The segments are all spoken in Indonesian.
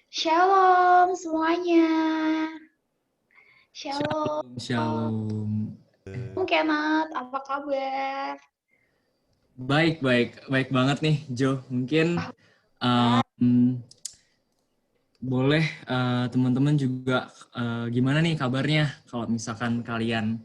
Shalom semuanya. Shalom. Shalom, shalom. Om Kenneth, apa kabar? Baik, baik, baik banget nih, Jo. Mungkin Ah, boleh teman-teman juga gimana nih kabarnya kalau misalkan kalian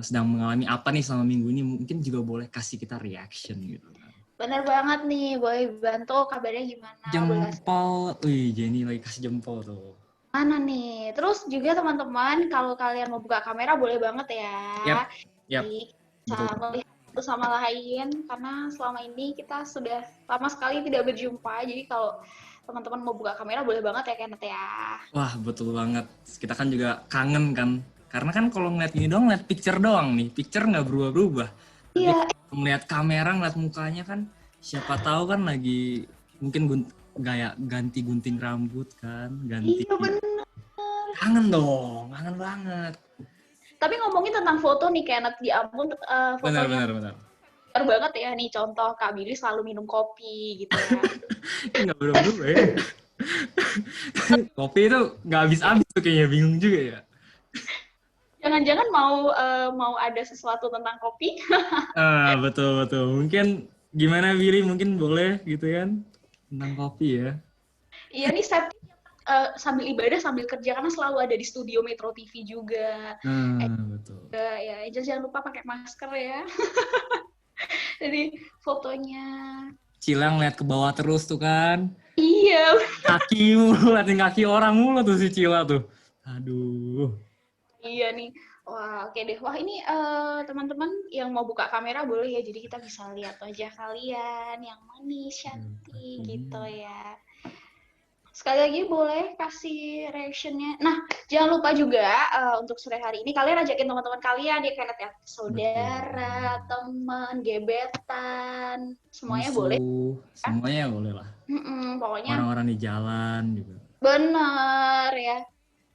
sedang mengalami apa nih selama minggu ini, mungkin juga boleh kasih kita reaction gitu kan. bener banget nih, boleh bantu kabarnya gimana? Boleh kasih Jempol, wih Jenny lagi kasih jempol tuh. mana nih? Terus juga teman-teman, kalau kalian mau buka kamera boleh banget ya. Yap, yap, Bisa betul. melihat satu sama lain, karena selama ini kita sudah lama sekali tidak berjumpa. Jadi kalau teman-teman mau buka kamera boleh banget ya Kenneth ya. Wah, betul banget. Kita kan juga kangen kan. Karena kan kalau ngeliat ini doang, ngeliat picture doang nih. Picture nggak berubah-berubah. Tapi Iya, kalau ngeliat kamera, ngeliat mukanya kan, siapa tahu kan lagi mungkin gaya ganti gunting rambut kan, ganti. iya bener. Kangen dong, kangen banget. Tapi ngomongin tentang foto nih Kenneth, di ampun Benar, fotonya benar, benar. bener banget ya nih contoh Kak Billy selalu minum kopi gitu ya. Nggak berubah-berubah ya. Kopi itu nggak habis-habis tuh kayaknya, bingung juga ya. Jangan-jangan mau ada sesuatu tentang kopi? Betul, betul. Mungkin gimana Billy, mungkin boleh gitu kan, tentang kopi ya. Iya nih set sambil ibadah sambil kerja karena selalu ada di studio Metro TV juga. Betul. Ya, jangan lupa pakai masker ya. Jadi fotonya. Cilang lihat ke bawah terus tuh kan. Iya, Kaki mulu, liatin kaki orang mulu tuh si Cila tuh. Aduh. iya nih. Wah, oke deh. Wah, ini teman-teman yang mau buka kamera boleh ya. Jadi kita bisa lihat wajah kalian yang manis, cantik gitu ya. Sekali lagi boleh kasih reactionnya. Nah, jangan lupa juga untuk sore hari ini kalian ajakin teman-teman kalian ya Kenneth ya. Betul. Saudara, teman, gebetan, semuanya boleh Musuh, ya. semuanya boleh lah. Pokoknya Orang-orang di jalan juga. bener ya.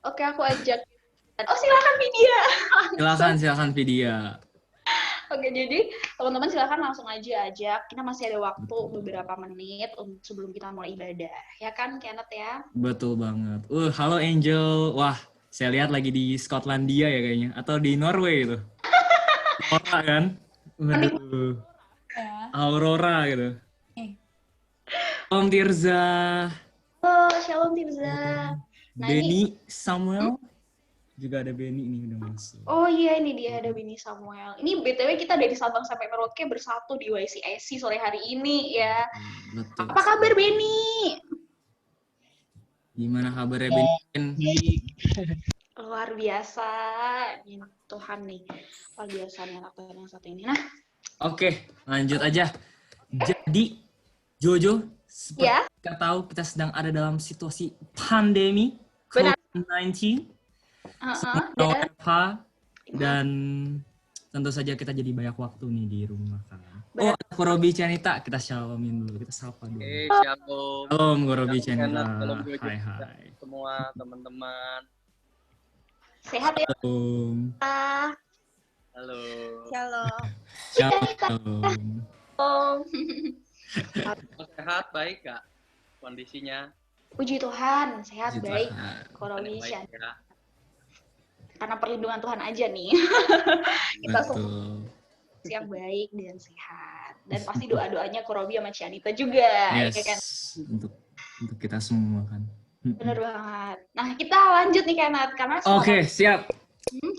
Oke, aku ajak. Oh, silakan Vidya. Langsung. Silakan, silakan Vidya. Oke, jadi teman-teman silakan langsung aja ajak. Kita masih ada waktu Betul. beberapa menit sebelum kita mulai ibadah. Ya kan, Kenneth ya? Betul banget. Halo Angel. Wah, saya lihat lagi di Skotlandia ya kayaknya. Atau di Norway itu. Aurora kan? Waduh. Ya. Aurora gitu. Om Tirza. Oh, Shalom Tirza. Nah, ini Benny Samuel. Juga ada Benny nih udah masuk. oh iya, ini dia ada Bini Samuel. Ini BTW kita dari Sabang sampai Merauke bersatu di YCIC sore hari ini ya. Betul. Apa kabar Beni? Gimana kabarnya Benny? Luar biasa. Ini Tuhan nih. Luar biasanya Tuhan yang satu ini. Nah, Oke, lanjut aja. Jadi, Jojo, seperti ya, kita tahu kita sedang ada dalam situasi pandemi benar. COVID-19, semua Dan WFH, dan tentu saja kita jadi banyak waktu nih di rumah kan. benar. Ada Korobi Chanita, kita shalomin dulu, kita sapa dulu. Shalom. Shalom Korobi Shalom Chanita, Kenneth, shalom Jojo, hai hai. semua teman-teman. Sehat ya. Shalom. Halo. Shalom. Shalom. Sehat, baik Kak kondisinya? Puji Tuhan, sehat, Puji baik. Tuhan. Korobi Baik ya. karena perlindungan Tuhan aja nih. Kita semua Betul. yang baik dan sehat. Dan pasti doa-doanya Korobi sama Cianita juga. Yes, Ya kan? untuk kita semua kan. Bener banget. Nah, kita lanjut nih Kenneth. Karena Oke, siap.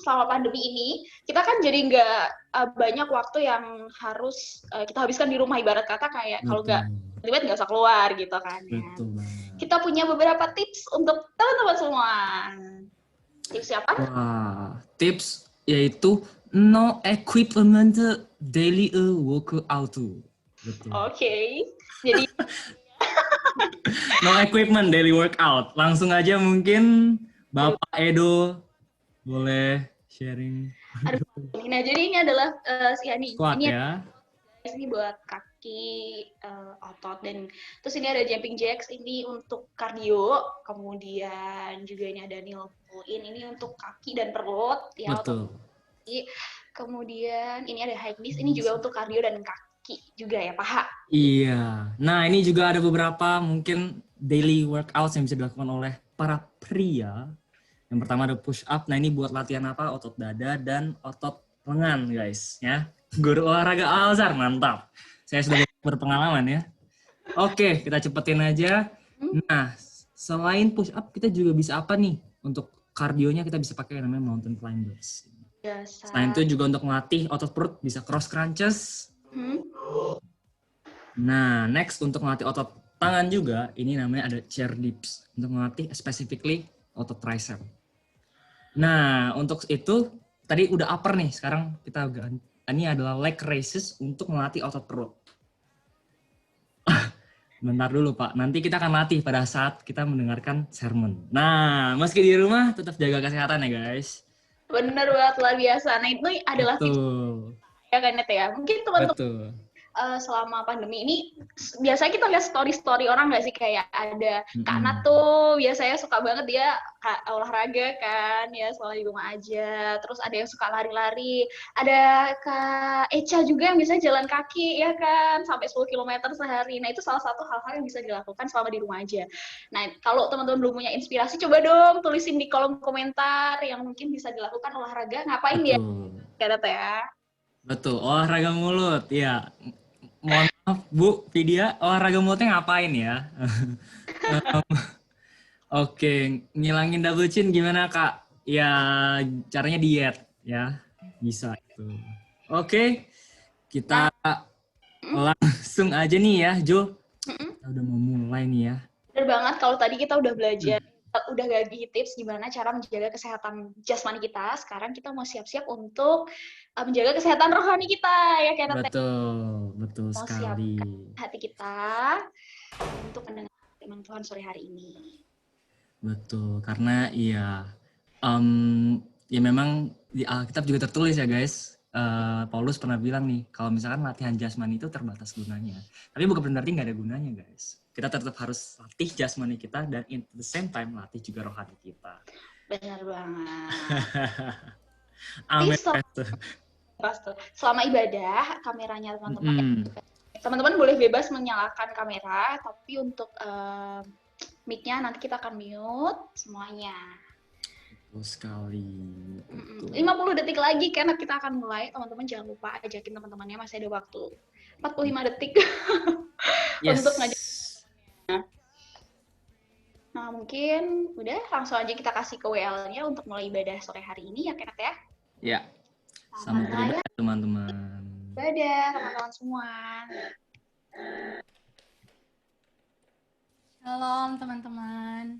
selama pandemi ini, kita kan jadi nggak banyak waktu yang harus kita habiskan di rumah. Ibarat kata kayak kalau nggak terlibat nggak usah keluar gitu kan. Ya. Betul banget. Kita punya beberapa tips untuk teman-teman semua. Tips apa? Wah, tips yaitu no equipment daily workout. Betul. Oke. Jadi No equipment daily workout. Langsung aja mungkin Bapak Edo boleh sharing. aduh, nah jadi ini adalah ini Squat ini ya. ini buat kaki, otot, dan terus ini ada jumping jacks ini untuk kardio, kemudian juga ini ada kneel pull in ini untuk kaki dan perut ya. Betul. Kemudian ini ada high knees ini juga untuk kardio dan kaki juga ya, paha. Iya. Nah, ini juga ada beberapa mungkin daily workouts yang bisa dilakukan oleh para pria. Yang pertama ada push up. Nah, ini buat latihan apa? Otot dada dan otot lengan, guys, ya. Guru olahraga Alzar, mantap. Saya sudah berpengalaman ya. Oke, kita cepetin aja. Nah, selain push up, kita juga bisa apa nih? Untuk kardionya kita bisa pakai yang namanya mountain climbers. Biasa. Selain itu juga untuk melatih otot perut bisa cross crunches. Nah, next untuk melatih otot tangan juga, ini namanya ada chair dips. Untuk melatih specifically otot tricep. Nah, untuk itu tadi udah upper nih, sekarang kita ini adalah leg raises untuk melatih otot perut. Bentar dulu Pak, nanti kita akan latih pada saat kita mendengarkan sermon. Nah, meski di rumah tetap jaga kesehatan ya guys. Bener banget, luar biasa. Nah itu adalah tips Betul, ya kan Net ya. Mungkin teman-teman betul. selama pandemi ini biasanya kita lihat story-story orang nggak sih, kayak ada Kak Nat tuh biasanya suka banget dia olahraga kan ya, selama di rumah aja. Terus ada yang suka lari-lari, ada Kak Echa juga yang bisa jalan kaki ya kan sampai 10 km sehari. Nah itu salah satu hal-hal yang bisa dilakukan selama di rumah aja. Nah kalau teman-teman belum punya inspirasi, coba dong tulisin di kolom komentar yang mungkin bisa dilakukan olahraga ngapain dia Kak Nat ya. Betul, olahraga mulut ya. Mohon maaf Bu Vidya, olahraga mulutnya ngapain ya? Oke, ngilangin double chin gimana Kak? Ya caranya diet ya, bisa itu. Oke, kita langsung aja nih ya Jo. Kita udah mau mulai nih ya. Bener banget, kalau tadi kita udah belajar, udah bagi tips gimana cara menjaga kesehatan jasmani kita. Sekarang kita mau siap-siap untuk menjaga kesehatan rohani kita, ya kan? Betul, betul Mau sekali. siapkan hati kita untuk mendengar firman Tuhan sore hari ini. Betul, karena ya memang di Alkitab juga tertulis ya guys. Paulus pernah bilang nih, kalau misalkan latihan jasmani itu terbatas gunanya. Tapi bukan berarti nggak ada gunanya guys. Kita tetap harus latih jasmani kita dan at the same time latih juga rohani kita. Benar banget. Amin. Selama ibadah, kameranya teman-teman boleh bebas menyalakan kamera, tapi untuk mic-nya nanti kita akan mute semuanya. Betul sekali. Betul. 50 detik lagi karena kita akan mulai. Teman-teman jangan lupa ajakin teman-temannya, masih ada waktu 45 detik untuk ngajak. Nah mungkin udah langsung aja kita kasih ke WL-nya untuk mulai ibadah sore hari ini ya Kenneth ya. Ya. Selamat beribadah teman-teman. Ibadah teman-teman semua. Shalom teman-teman.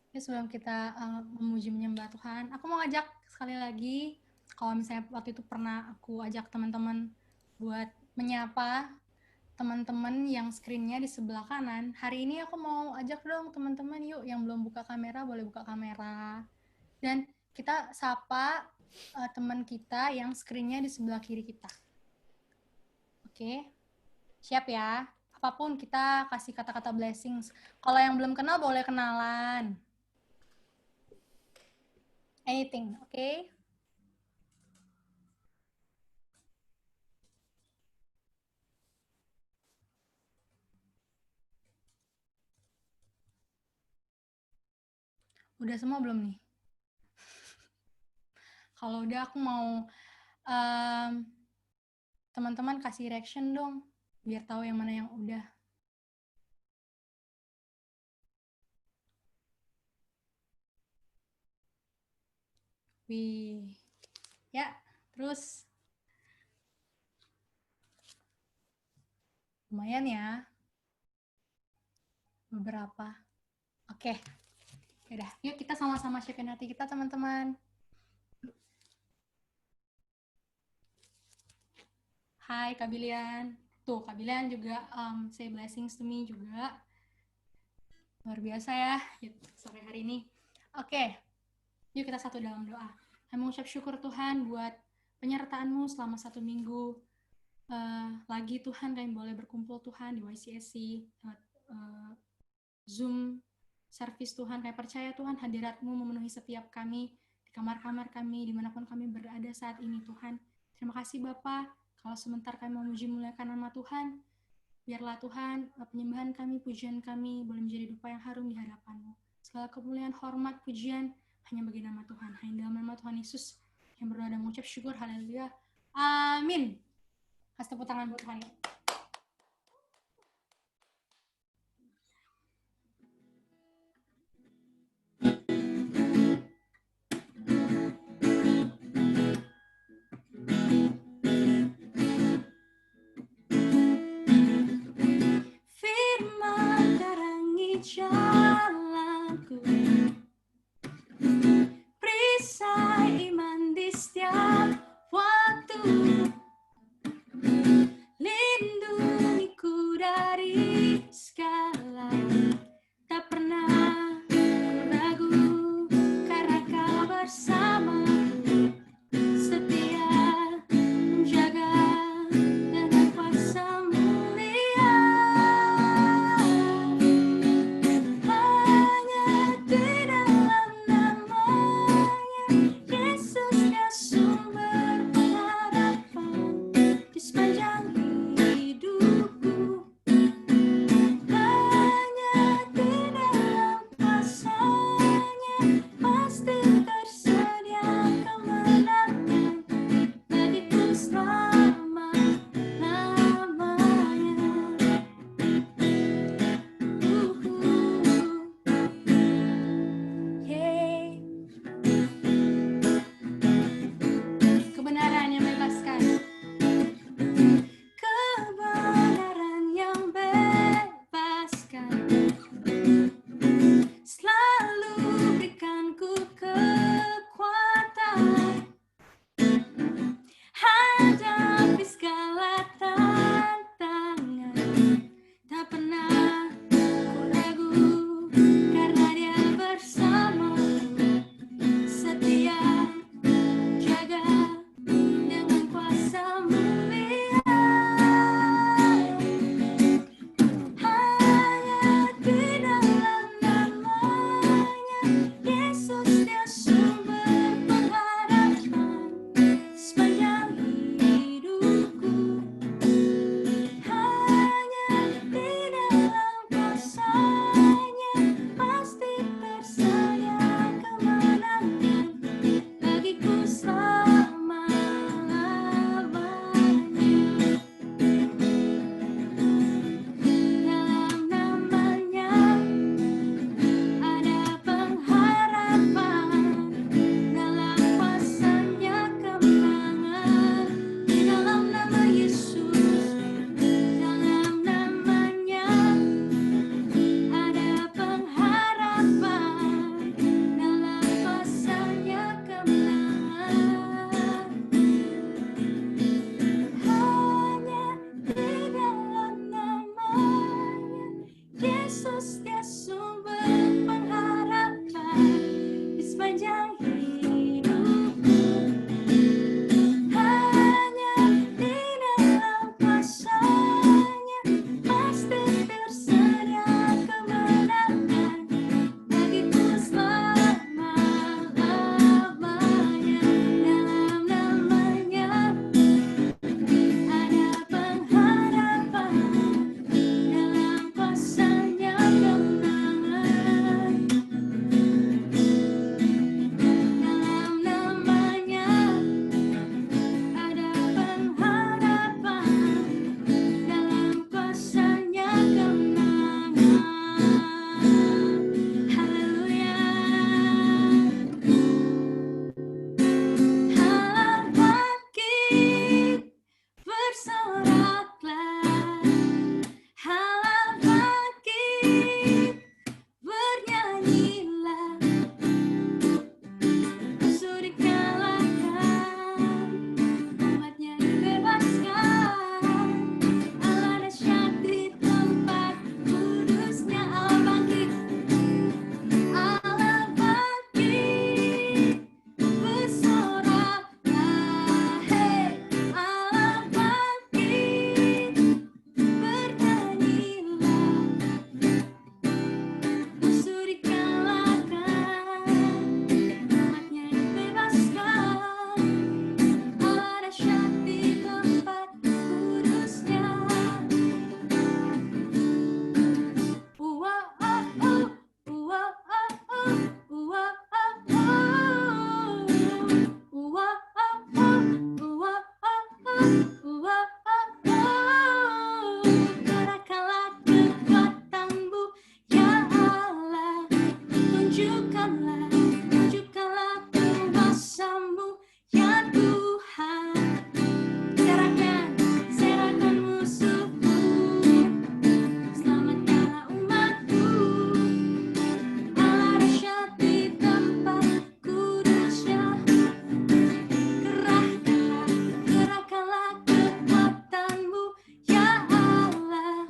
Sebelum kita memuji menyembah Tuhan, aku mau ajak sekali lagi, kalau misalnya waktu itu pernah aku ajak teman-teman buat menyapa teman-teman yang screen-nya di sebelah kanan. Hari ini aku mau ajak dong teman-teman, yuk yang belum buka kamera boleh buka kamera. Dan kita sapa teman kita yang screen-nya di sebelah kiri kita. Oke, siap ya? Apapun kita kasih kata-kata blessings. Kalau yang belum kenal boleh kenalan. Anything, oke? Okay? Udah semua belum nih? Kalau udah aku mau teman-teman kasih reaction dong, biar tahu yang mana yang udah. Wih, ya, terus lumayan ya, beberapa. Oke, yaudah, yuk kita sama-sama siapin hati kita teman-teman. Hai Kak Bilian, tuh Kak Bilian juga say blessings to me juga. Luar biasa ya, sore hari ini. Oke, yuk kita satu dalam doa. Kami mengucap syukur Tuhan buat penyertaan-Mu selama 1 minggu. Lagi Tuhan kami boleh berkumpul Tuhan di YCSC, Zoom service Tuhan. Kami percaya Tuhan hadirat-Mu memenuhi setiap kami, di kamar-kamar kami, dimanapun kami berada saat ini Tuhan. Terima kasih Bapa, kalau sebentar kami memuji muliakan nama Tuhan, Biarlah Tuhan, penyembahan kami, pujian kami boleh menjadi dupa yang harum di hadapan-Mu. Segala kemuliaan, hormat, pujian hanya bagi nama Tuhan. Hanya dalam nama Tuhan Yesus yang berdoa dan mengucap syukur. Haleluya. Amin. Kasih tepuk tangan buat Tuhan. Firman terangi jalanku, perisai iman di setiap waktu, lindungiku dari segala, tak pernah ragu karena Kau bersamaku, setia menjaga dengan kuasa mulia. Hanya di Gerakkanlah kekuatanmu, ya Allah. Tunjukkanlah kuasamu, ya Tuhan. Serahkan musuhku, selamatkanlah umatmu. Allah dahsyat di tempat kudusnya. Gerakkanlah kekuatanmu, ya Allah.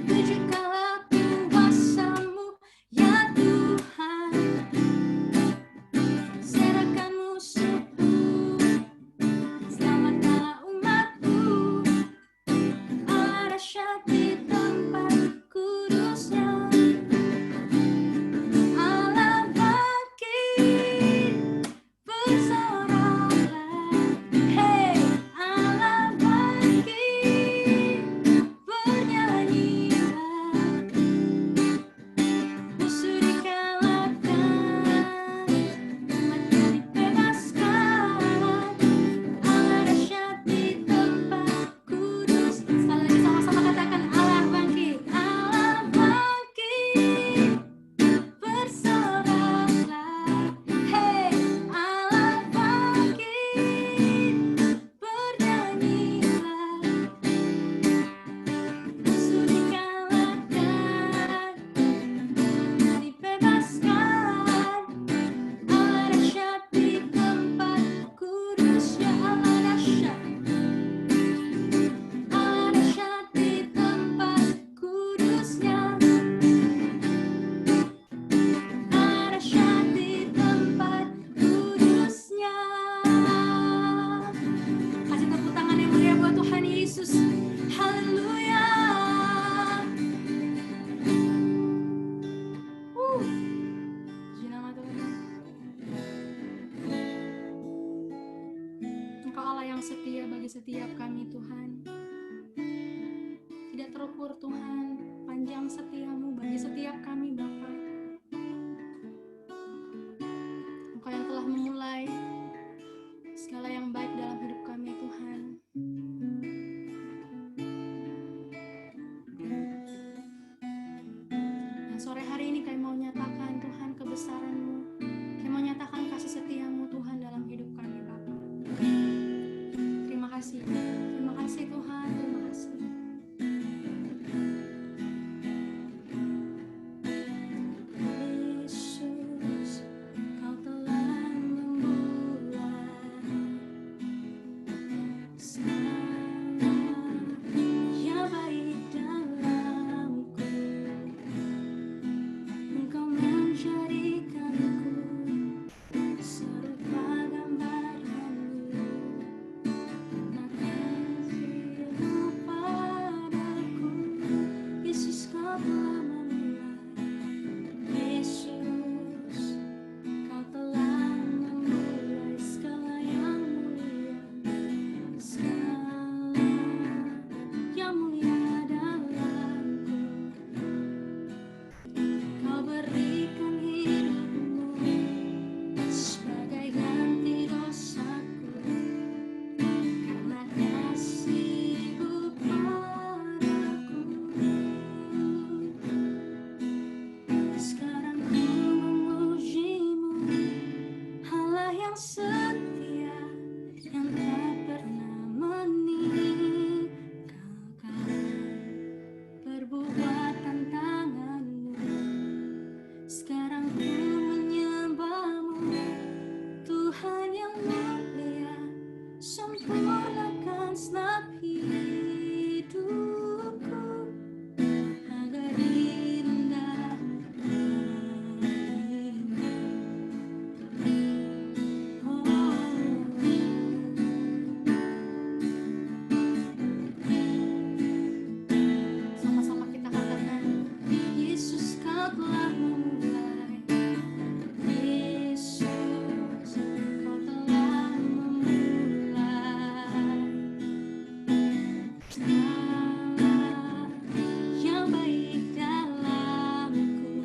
Tunjukkanlah kuasamu, ya Tuhan. Serahkan musuhku, selamatkanlah umatmu. Allah dahsyat di tempat kudusnya. Allah bangkit, bersoraklah. Hey, Allah bangkit, bernyanyilah. Musuh dikalahkan, umatnya dibebaskan. Allah dahsyat di tempat kudus. Sekali lagi sama-sama katakan Allah bangkit, bersoraklah. Hey, Allah bangkit, bernyanyilah. Musuh dikalahkan, dibebaskan. Allah dahsyat di tempat kudusnya. Allah dahsyat di tempat kudusnya. Allah dahsyat di tempat kudusnya. Kasih tepuk tangan yang mulia buat Tuhan Yesus. Haleluya. Puji nama Tuhan. Engkau Allah yang setia bagi setiap kami, Tuhan. Tidak terukur, Tuhan, panjang setiamu bagi setiap kami, Bapa. Engkau yang telah memulai segala yang baik dalam hidup kami, Tuhan. Dan sore hari ini kami mau nyatakan, Tuhan, kebesaran-Mu. Kami mau nyatakan kasih setiamu, Tuhan, dalam hidup kami, Bapa. Terima kasih Tuhan, terima kasih. Yesus, Kau telah memulai segala yang baik dalamku. Engkau menjadikanku serupa gambaran-Mu. Nah, kasih-Mu padaku, Yesus, Kau telah memulai. Yesus, Kau telah memulai segala yang mulia, segala yang mulia dalamku. Kau berikan hidupmu sebagai ganti dosaku, karena kasih-Mu padaku. Sekarang ku memuji-Mu, Allah yang setia, yang tak pernah meninggalkan perbuatan tangan-Mu. Sekarang ku menyembah-Mu, Tuhan yang mulia. Sempurnakan segenap hidupku agar direndah hatimu. Sama-sama kita katakan, Yesus, Kau telah memulai. Yesus, Kau telah memulai segala yang baik dalamku.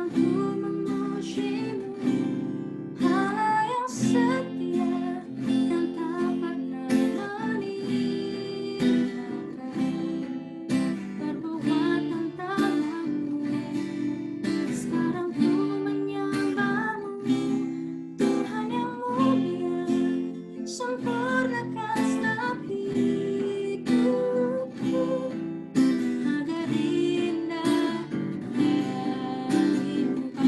sekarang ku memujimu, Allah yang setia yang tak pernah meninggalkan. Perbuatan tanganmu, sekarang ku menyembahmu, Tuhan yang mulia, sempurnakan setiap hidupku, agar indah bagimu.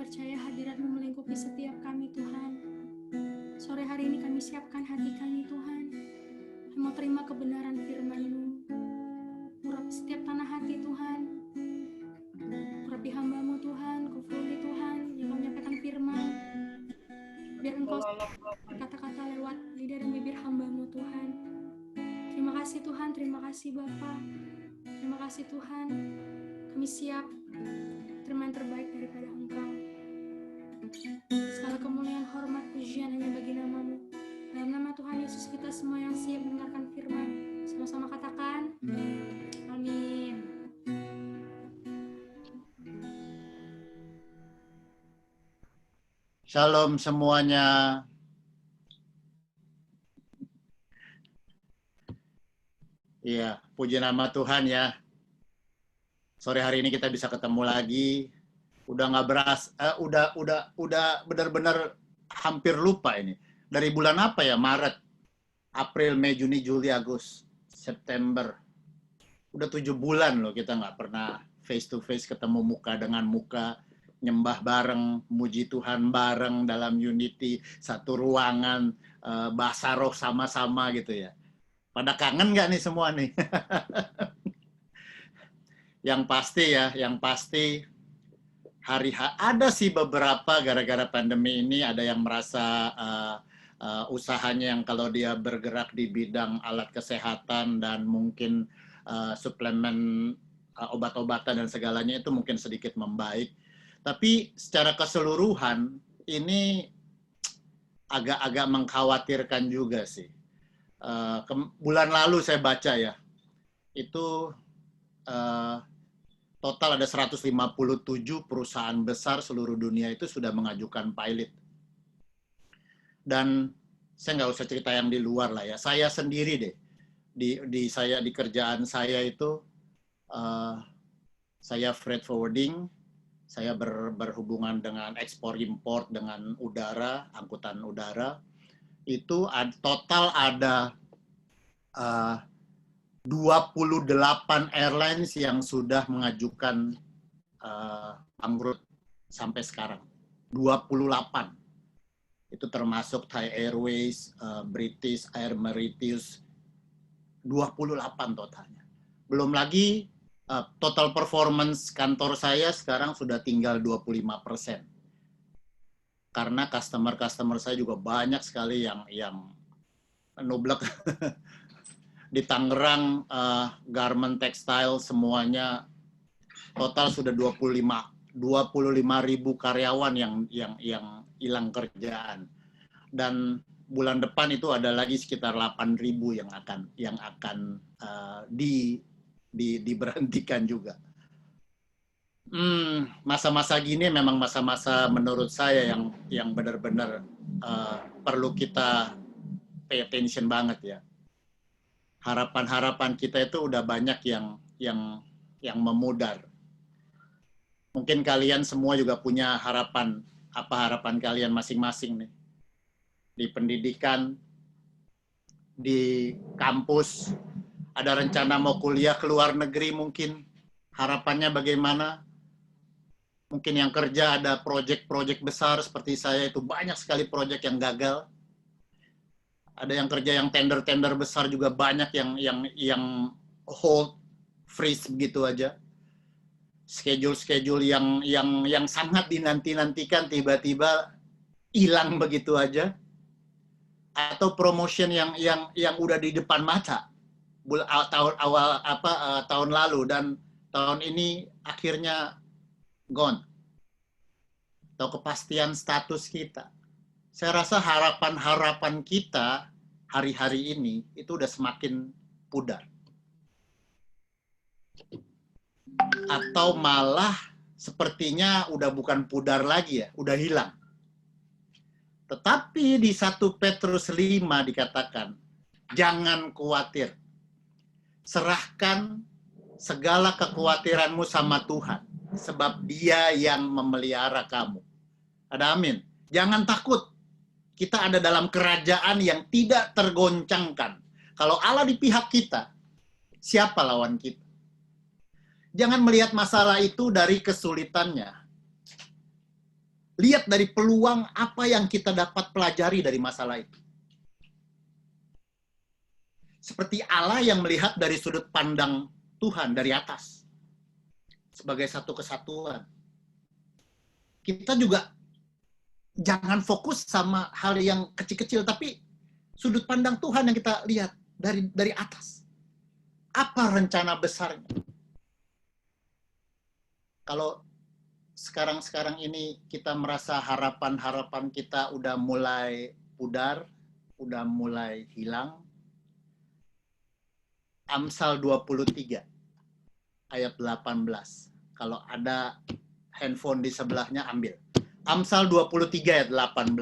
percaya hadirat-Mu melingkupi setiap kami Tuhan. Sore hari ini kami siapkan hati kami Tuhan. Kami mau terima kebenaran firman-Mu. Urapi setiap tanah hati Tuhan. Urapi hamba-Mu Tuhan, Kufuli Tuhan, yang kami menyampaikan firman. Biar Engkau berkata-kata lewat lidah dan bibir hamba-Mu Tuhan. Terima kasih Tuhan, terima kasih Bapa. Terima kasih Tuhan. Kami siap terima yang terbaik daripada Engkau. Segala kemuliaan, hormat, pujian hanya bagi nama-Mu. Dalam nama Tuhan Yesus kita semua yang siap mendengarkan firman, sama-sama katakan, amin. Shalom semuanya. Iya, puji nama Tuhan ya. Sore hari ini kita bisa ketemu lagi. Udah nggak udah benar-benar hampir lupa ini. Dari bulan apa ya? Maret, April, Mei, Juni, Juli, Agustus, September. Udah 7 bulan loh kita nggak pernah face to face, ketemu muka dengan muka, nyembah bareng, muji Tuhan bareng dalam unity, satu ruangan, bahasa roh sama-sama gitu ya. Pada kangen nggak nih semua nih? Yang pasti ada sih beberapa gara-gara pandemi ini ada yang merasa usahanya yang kalau dia bergerak di bidang alat kesehatan dan mungkin suplemen obat-obatan dan segalanya itu mungkin sedikit membaik. Tapi secara keseluruhan ini agak-agak mengkhawatirkan juga sih. Bulan lalu saya baca ya, itu total ada 157 perusahaan besar seluruh dunia itu sudah mengajukan pilot. Dan saya nggak usah cerita yang di luar lah ya. Saya sendiri deh, di kerjaan saya itu, saya freight forwarding, saya berhubungan dengan ekspor import dengan udara, angkutan udara. Itu total ada 28 airlines yang sudah mengajukan bangkrut sampai sekarang. 28. Itu termasuk Thai Airways, British Air Mauritius, 28 totalnya. Belum lagi total performance kantor saya sekarang sudah tinggal 25%. Karena customer saya juga banyak sekali yang nublek. Di Tangerang, garment textile semuanya total sudah 25.000 karyawan yang hilang kerjaan. Dan bulan depan itu ada lagi sekitar 8.000 yang akan diberhentikan juga. Masa-masa gini memang masa-masa menurut saya yang benar-benar perlu kita pay attention banget ya. Harapan-harapan kita itu udah banyak yang memudar. Mungkin kalian semua juga punya harapan. Apa harapan kalian masing-masing nih? Di pendidikan, di kampus, ada rencana mau kuliah ke luar negeri mungkin. Harapannya bagaimana? Mungkin yang kerja ada proyek-proyek besar seperti saya itu banyak sekali proyek yang gagal. Ada yang kerja yang tender-tender besar juga banyak yang hold, freeze begitu aja. Schedule yang sangat dinanti-nantikan tiba-tiba hilang begitu aja. Atau promotion yang udah di depan mata tahun lalu dan tahun ini akhirnya gone. Atau kepastian status kita. Saya rasa harapan-harapan kita hari-hari ini itu udah semakin pudar. Atau malah sepertinya udah bukan pudar lagi ya, udah hilang. Tetapi di 1 Petrus 5 dikatakan, jangan khawatir. Serahkan segala kekhawatiranmu sama Tuhan, sebab Dia yang memelihara kamu. Ada amin. Jangan takut. Kita ada dalam kerajaan yang tidak tergoncangkan. Kalau Allah di pihak kita, siapa lawan kita? Jangan melihat masalah itu dari kesulitannya. Lihat dari peluang apa yang kita dapat pelajari dari masalah itu. Seperti Allah yang melihat dari sudut pandang Tuhan dari atas. Sebagai satu kesatuan. Kita juga jangan fokus sama hal yang kecil-kecil, tapi sudut pandang Tuhan yang kita lihat dari atas. Apa rencana besarnya? Kalau sekarang ini kita merasa harapan-harapan kita udah mulai pudar, udah mulai hilang. Amsal 23 ayat 18. Kalau ada handphone di sebelahnya ambil. Amsal 23 ayat 18.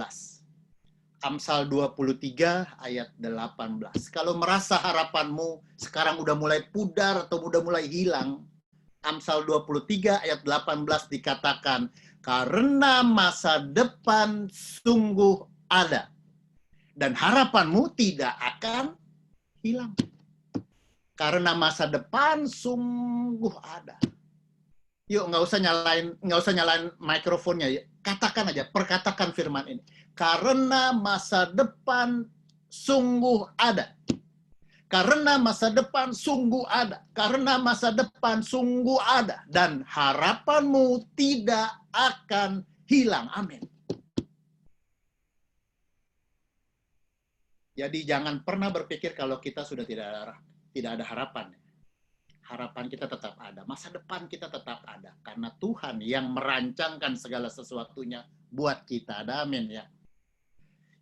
Amsal 23 ayat 18. Kalau merasa harapanmu sekarang udah mulai pudar atau udah mulai hilang, Amsal 23 ayat 18 dikatakan, karena masa depan sungguh ada, dan harapanmu tidak akan hilang. Karena masa depan sungguh ada. Yuk, nggak usah nyalain mikrofonnya. Katakan aja, perkatakan firman ini. Karena masa depan sungguh ada. Karena masa depan sungguh ada. Karena masa depan sungguh ada. Dan harapanmu tidak akan hilang. Amin. Jadi jangan pernah berpikir kalau kita sudah tidak ada harapan. Harapan kita tetap ada. Masa depan kita tetap ada. Karena Tuhan yang merancangkan segala sesuatunya buat kita. Ada amin ya.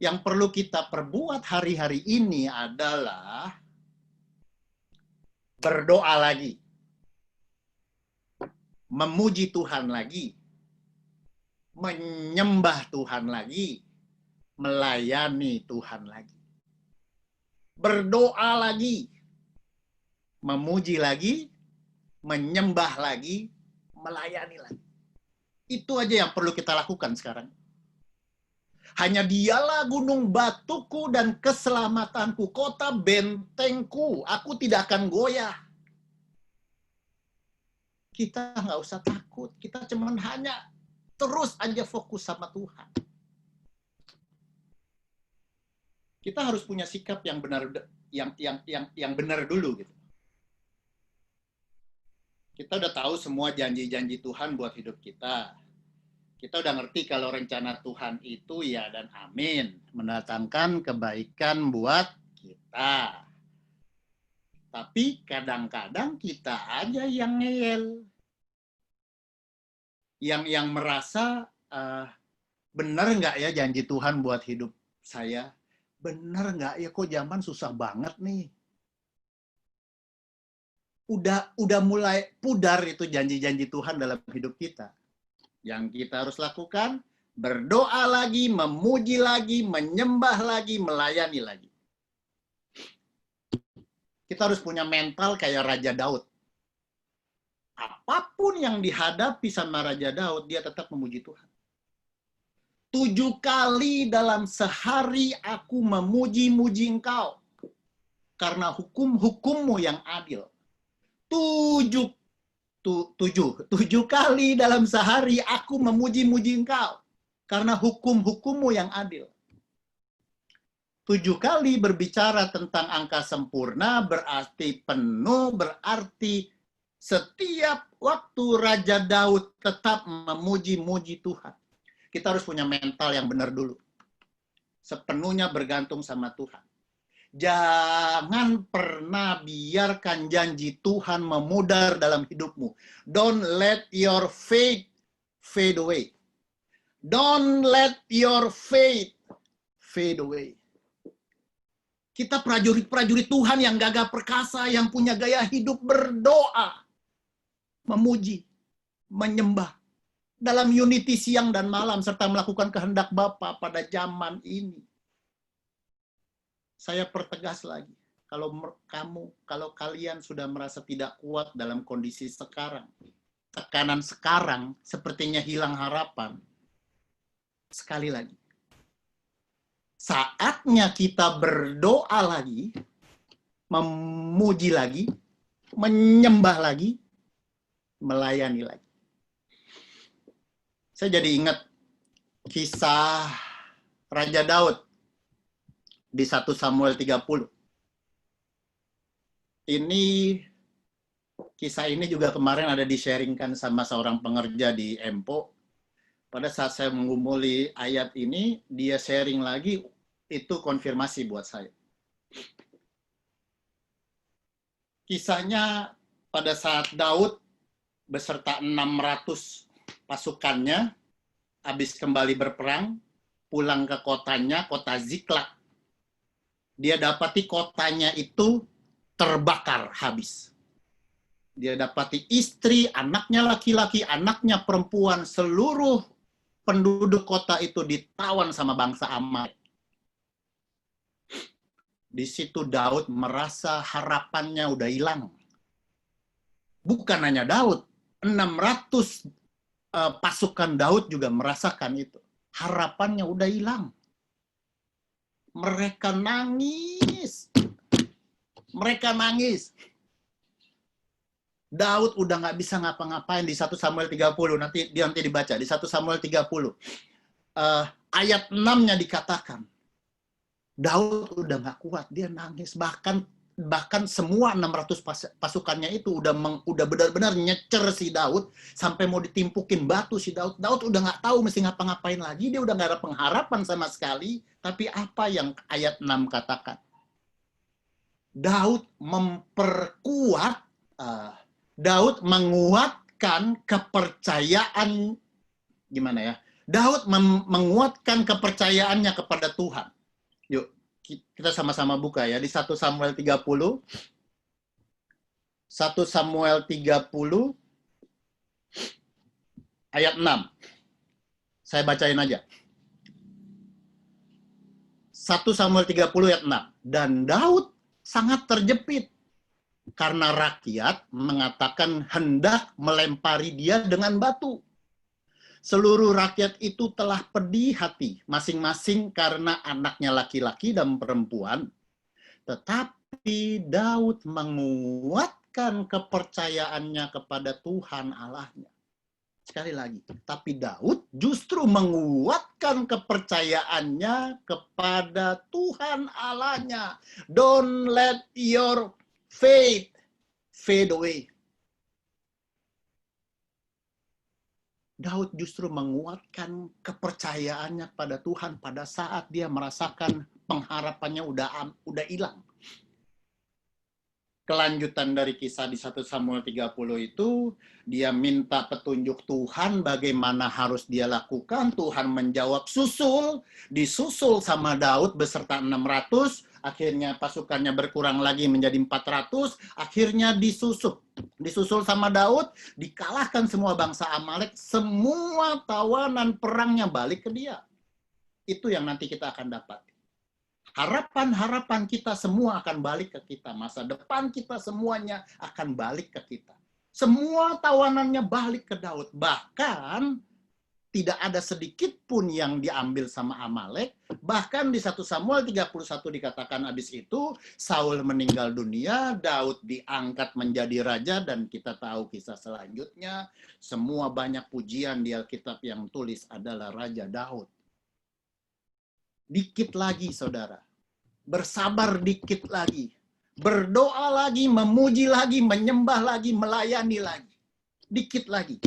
Yang perlu kita perbuat hari-hari ini adalah berdoa lagi, memuji Tuhan lagi, menyembah Tuhan lagi, melayani Tuhan lagi. Berdoa lagi, memuji lagi, menyembah lagi, melayani lagi. Itu aja yang perlu kita lakukan sekarang. Hanya dialah gunung batuku dan keselamatanku, kota bentengku. Aku tidak akan goyah. Kita nggak usah takut. Kita cuman hanya terus aja fokus sama Tuhan. Kita harus punya sikap yang benar, yang benar dulu gitu. Kita udah tahu semua janji-janji Tuhan buat hidup kita. Kita udah ngerti kalau rencana Tuhan itu ya dan amin. Mendatangkan kebaikan buat kita. Tapi kadang-kadang kita aja yang ngeyel. Yang merasa, benar nggak ya janji Tuhan buat hidup saya? Benar nggak ya, kok zaman susah banget nih. Udah mulai pudar itu janji-janji Tuhan dalam hidup kita. Yang kita harus lakukan, berdoa lagi, memuji lagi, menyembah lagi, melayani lagi. Kita harus punya mental kayak Raja Daud. Apapun yang dihadapi sama Raja Daud, dia tetap memuji Tuhan. 7 kali dalam sehari aku memuji-muji Engkau, karena hukum-hukummu yang adil. 7 kali dalam sehari aku memuji-muji Engkau, karena hukum-hukummu yang adil. 7 kali berbicara tentang angka sempurna, berarti penuh, berarti setiap waktu Raja Daud tetap memuji-muji Tuhan. Kita harus punya mental yang benar dulu. Sepenuhnya bergantung sama Tuhan. Jangan pernah biarkan janji Tuhan memudar dalam hidupmu. Don't let your faith fade away. Don't let your faith fade away. Kita prajurit-prajurit Tuhan yang gagah perkasa, yang punya gaya hidup berdoa, memuji, menyembah, dalam unity siang dan malam, serta melakukan kehendak Bapa pada zaman ini. Saya pertegas lagi, kalau kalian sudah merasa tidak kuat dalam kondisi sekarang, tekanan sekarang, sepertinya hilang harapan, sekali lagi, saatnya kita berdoa lagi, memuji lagi, menyembah lagi, melayani lagi. Saya jadi ingat kisah Raja Daud di 1 Samuel 30. Kisah ini juga kemarin ada di-sharingkan sama seorang pengerja di Empo. Pada saat saya menggumuli ayat ini, dia sharing lagi, itu konfirmasi buat saya. Kisahnya pada saat Daud beserta 600 pasukannya habis kembali berperang, pulang ke kotanya, kota Ziklag. Dia dapati kotanya itu terbakar habis. Dia dapati istri, anaknya laki-laki, anaknya perempuan, seluruh penduduk kota itu ditawan sama bangsa Amalek. Di situ Daud merasa harapannya udah hilang. Bukan hanya Daud, 600 pasukan Daud juga merasakan itu. Harapannya udah hilang. Mereka nangis. Daud udah nggak bisa ngapa-ngapain di 1 Samuel 30. Nanti dibaca. Di 1 Samuel 30. Ayat 6-nya dikatakan. Daud udah nggak kuat. Dia nangis. Bahkan semua 600 pasukannya itu udah benar-benar nyecer si Daud sampai mau ditimpukin batu si Daud. Daud udah nggak tahu mesti ngapa-ngapain lagi, dia udah nggak ada pengharapan sama sekali. Tapi apa yang ayat 6 katakan? Daud menguatkan kepercayaan, gimana ya? Daud menguatkan kepercayaannya kepada Tuhan. Yuk, kita sama-sama buka ya di 1 Samuel 30. 1 Samuel 30 ayat 6. Saya bacain aja. 1 Samuel 30 ayat 6. Dan Daud sangat terjepit karena rakyat mengatakan hendak melempari dia dengan batu. Seluruh rakyat itu telah pedih hati, masing-masing karena anaknya laki-laki dan perempuan. Tetapi Daud menguatkan kepercayaannya kepada Tuhan Allahnya. Sekali lagi, tapi Daud justru menguatkan kepercayaannya kepada Tuhan Allahnya. Don't let your faith fade away. Daud justru menguatkan kepercayaannya pada Tuhan pada saat dia merasakan pengharapannya udah hilang. Kelanjutan dari kisah di 1 Samuel 30 itu, dia minta petunjuk Tuhan bagaimana harus dia lakukan. Tuhan menjawab disusul sama Daud beserta 600, akhirnya pasukannya berkurang lagi menjadi 400, akhirnya disusul sama Daud, dikalahkan semua bangsa Amalek, semua tawanan perangnya balik ke dia. Itu yang nanti kita akan dapat. Harapan-harapan kita semua akan balik ke kita. Masa depan kita semuanya akan balik ke kita. Semua tawanannya balik ke Daud. Bahkan tidak ada sedikit pun yang diambil sama Amalek. Bahkan di 1 Samuel 31 dikatakan habis itu, Saul meninggal dunia, Daud diangkat menjadi raja, dan kita tahu kisah selanjutnya. Semua banyak pujian di Alkitab yang tulis adalah Raja Daud. Dikit lagi, saudara. Bersabar dikit lagi. Berdoa lagi, memuji lagi, menyembah lagi, melayani lagi. Dikit lagi.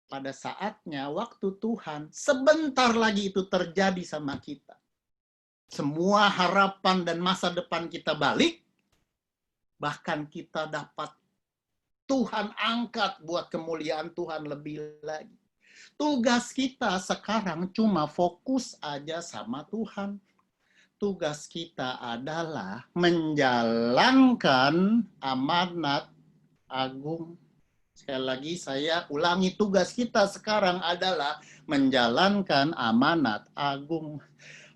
Pada saatnya, waktu Tuhan, sebentar lagi itu terjadi sama kita. Semua harapan dan masa depan kita balik. Bahkan kita dapat Tuhan angkat buat kemuliaan Tuhan lebih lagi. Tugas kita sekarang cuma fokus aja sama Tuhan. Tugas kita adalah menjalankan amanat agung. Sekali lagi saya ulangi, tugas kita sekarang adalah menjalankan amanat agung.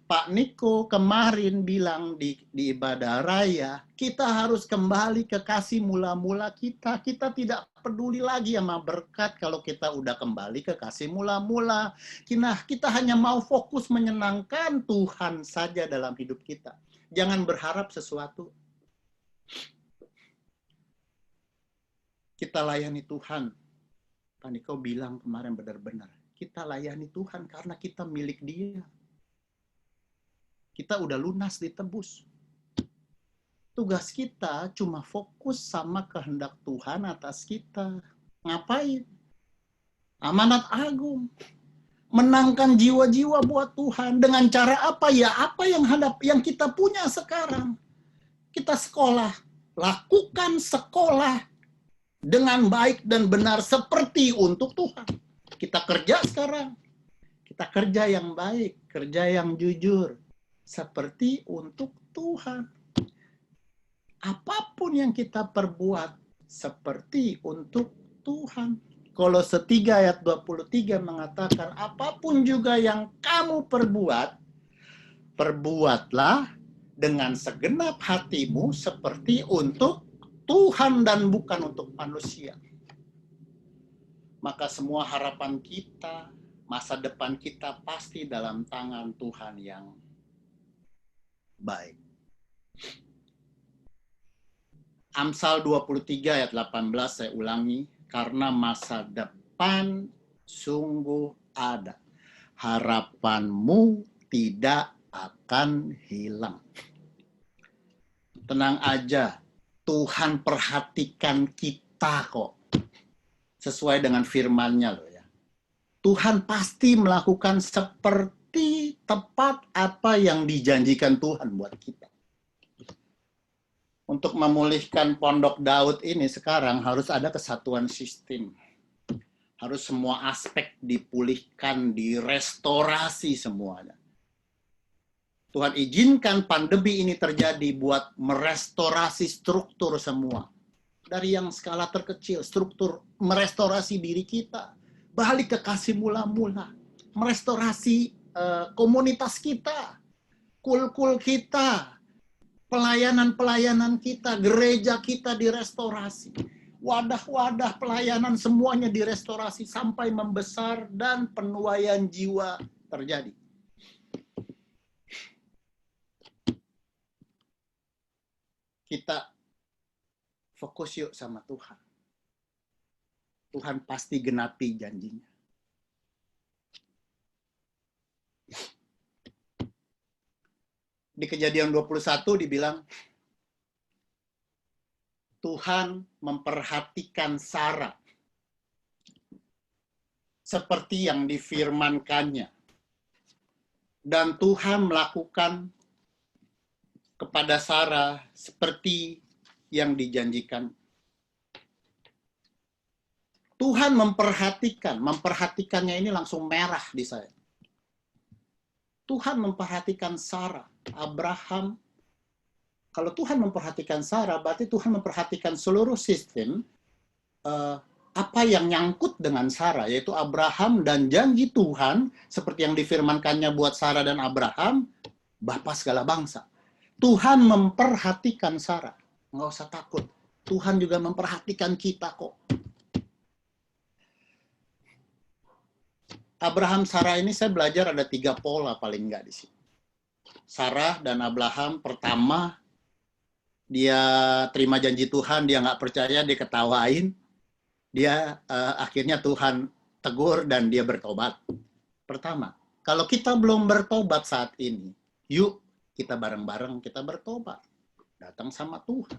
Pak Niko kemarin bilang di ibadah raya, kita harus kembali ke kasih mula-mula kita. Kita tidak peduli lagi sama berkat kalau kita udah kembali ke kasih mula-mula. Kita hanya mau fokus menyenangkan Tuhan saja dalam hidup kita. Jangan berharap sesuatu. Kita layani Tuhan. Pak Niko bilang kemarin benar-benar. kita layani Tuhan karena kita milik Dia. Kita udah lunas ditebus. Tugas kita cuma fokus sama kehendak Tuhan atas kita. Ngapain? Amanat agung. Menangkan jiwa-jiwa buat Tuhan. Dengan cara apa ya? Apa yang kita punya sekarang? Kita sekolah. Lakukan sekolah dengan baik dan benar seperti untuk Tuhan. Kita kerja sekarang. Kita kerja yang baik, kerja yang jujur. Seperti untuk Tuhan. Apapun yang kita perbuat, seperti untuk Tuhan. Kolose 3 ayat 23 mengatakan, apapun juga yang kamu perbuat, perbuatlah dengan segenap hatimu seperti untuk Tuhan dan bukan untuk manusia. Maka semua harapan kita, masa depan kita pasti dalam tangan Tuhan yang baik. Amsal 23 ayat 18 saya ulangi, karena masa depan sungguh ada. Harapanmu tidak akan hilang. Tenang aja, Tuhan perhatikan kita kok. Sesuai dengan firman-Nya loh ya. Tuhan pasti melakukan seperti tepat apa yang dijanjikan Tuhan buat kita. Untuk memulihkan Pondok Daud ini sekarang harus ada kesatuan sistem. Harus semua aspek dipulihkan, direstorasi semuanya. Tuhan izinkan pandemi ini terjadi buat merestorasi struktur semua. Dari yang skala terkecil, struktur merestorasi diri kita. Balik ke kasih mula-mula. Merestorasi komunitas kita. Kul-kul kita. Pelayanan-pelayanan kita, gereja kita direstorasi. Wadah-wadah pelayanan semuanya direstorasi sampai membesar dan penuaian jiwa terjadi. Kita fokus yuk sama Tuhan. Tuhan pasti genapi janjinya. Di Kejadian 21 dibilang, Tuhan memperhatikan Sarah seperti yang difirmankannya. Dan Tuhan melakukan kepada Sarah seperti yang dijanjikan. Tuhan memperhatikannya ini langsung merah di saya. Tuhan memperhatikan Sarah, Abraham. Kalau Tuhan memperhatikan Sarah, berarti Tuhan memperhatikan seluruh sistem apa yang nyangkut dengan Sarah, yaitu Abraham dan janji Tuhan, seperti yang difirmankannya buat Sarah dan Abraham, Bapa segala bangsa. Tuhan memperhatikan Sarah. Nggak usah takut. Tuhan juga memperhatikan kita kok. Abraham, Sarah ini saya belajar ada 3 pola paling nggak di sini. Sarah dan Abraham, pertama, dia terima janji Tuhan, dia nggak percaya, dia ketawain. Dia akhirnya Tuhan tegur dan dia bertobat. Pertama, kalau kita belum bertobat saat ini, yuk kita bareng-bareng kita bertobat. Datang sama Tuhan.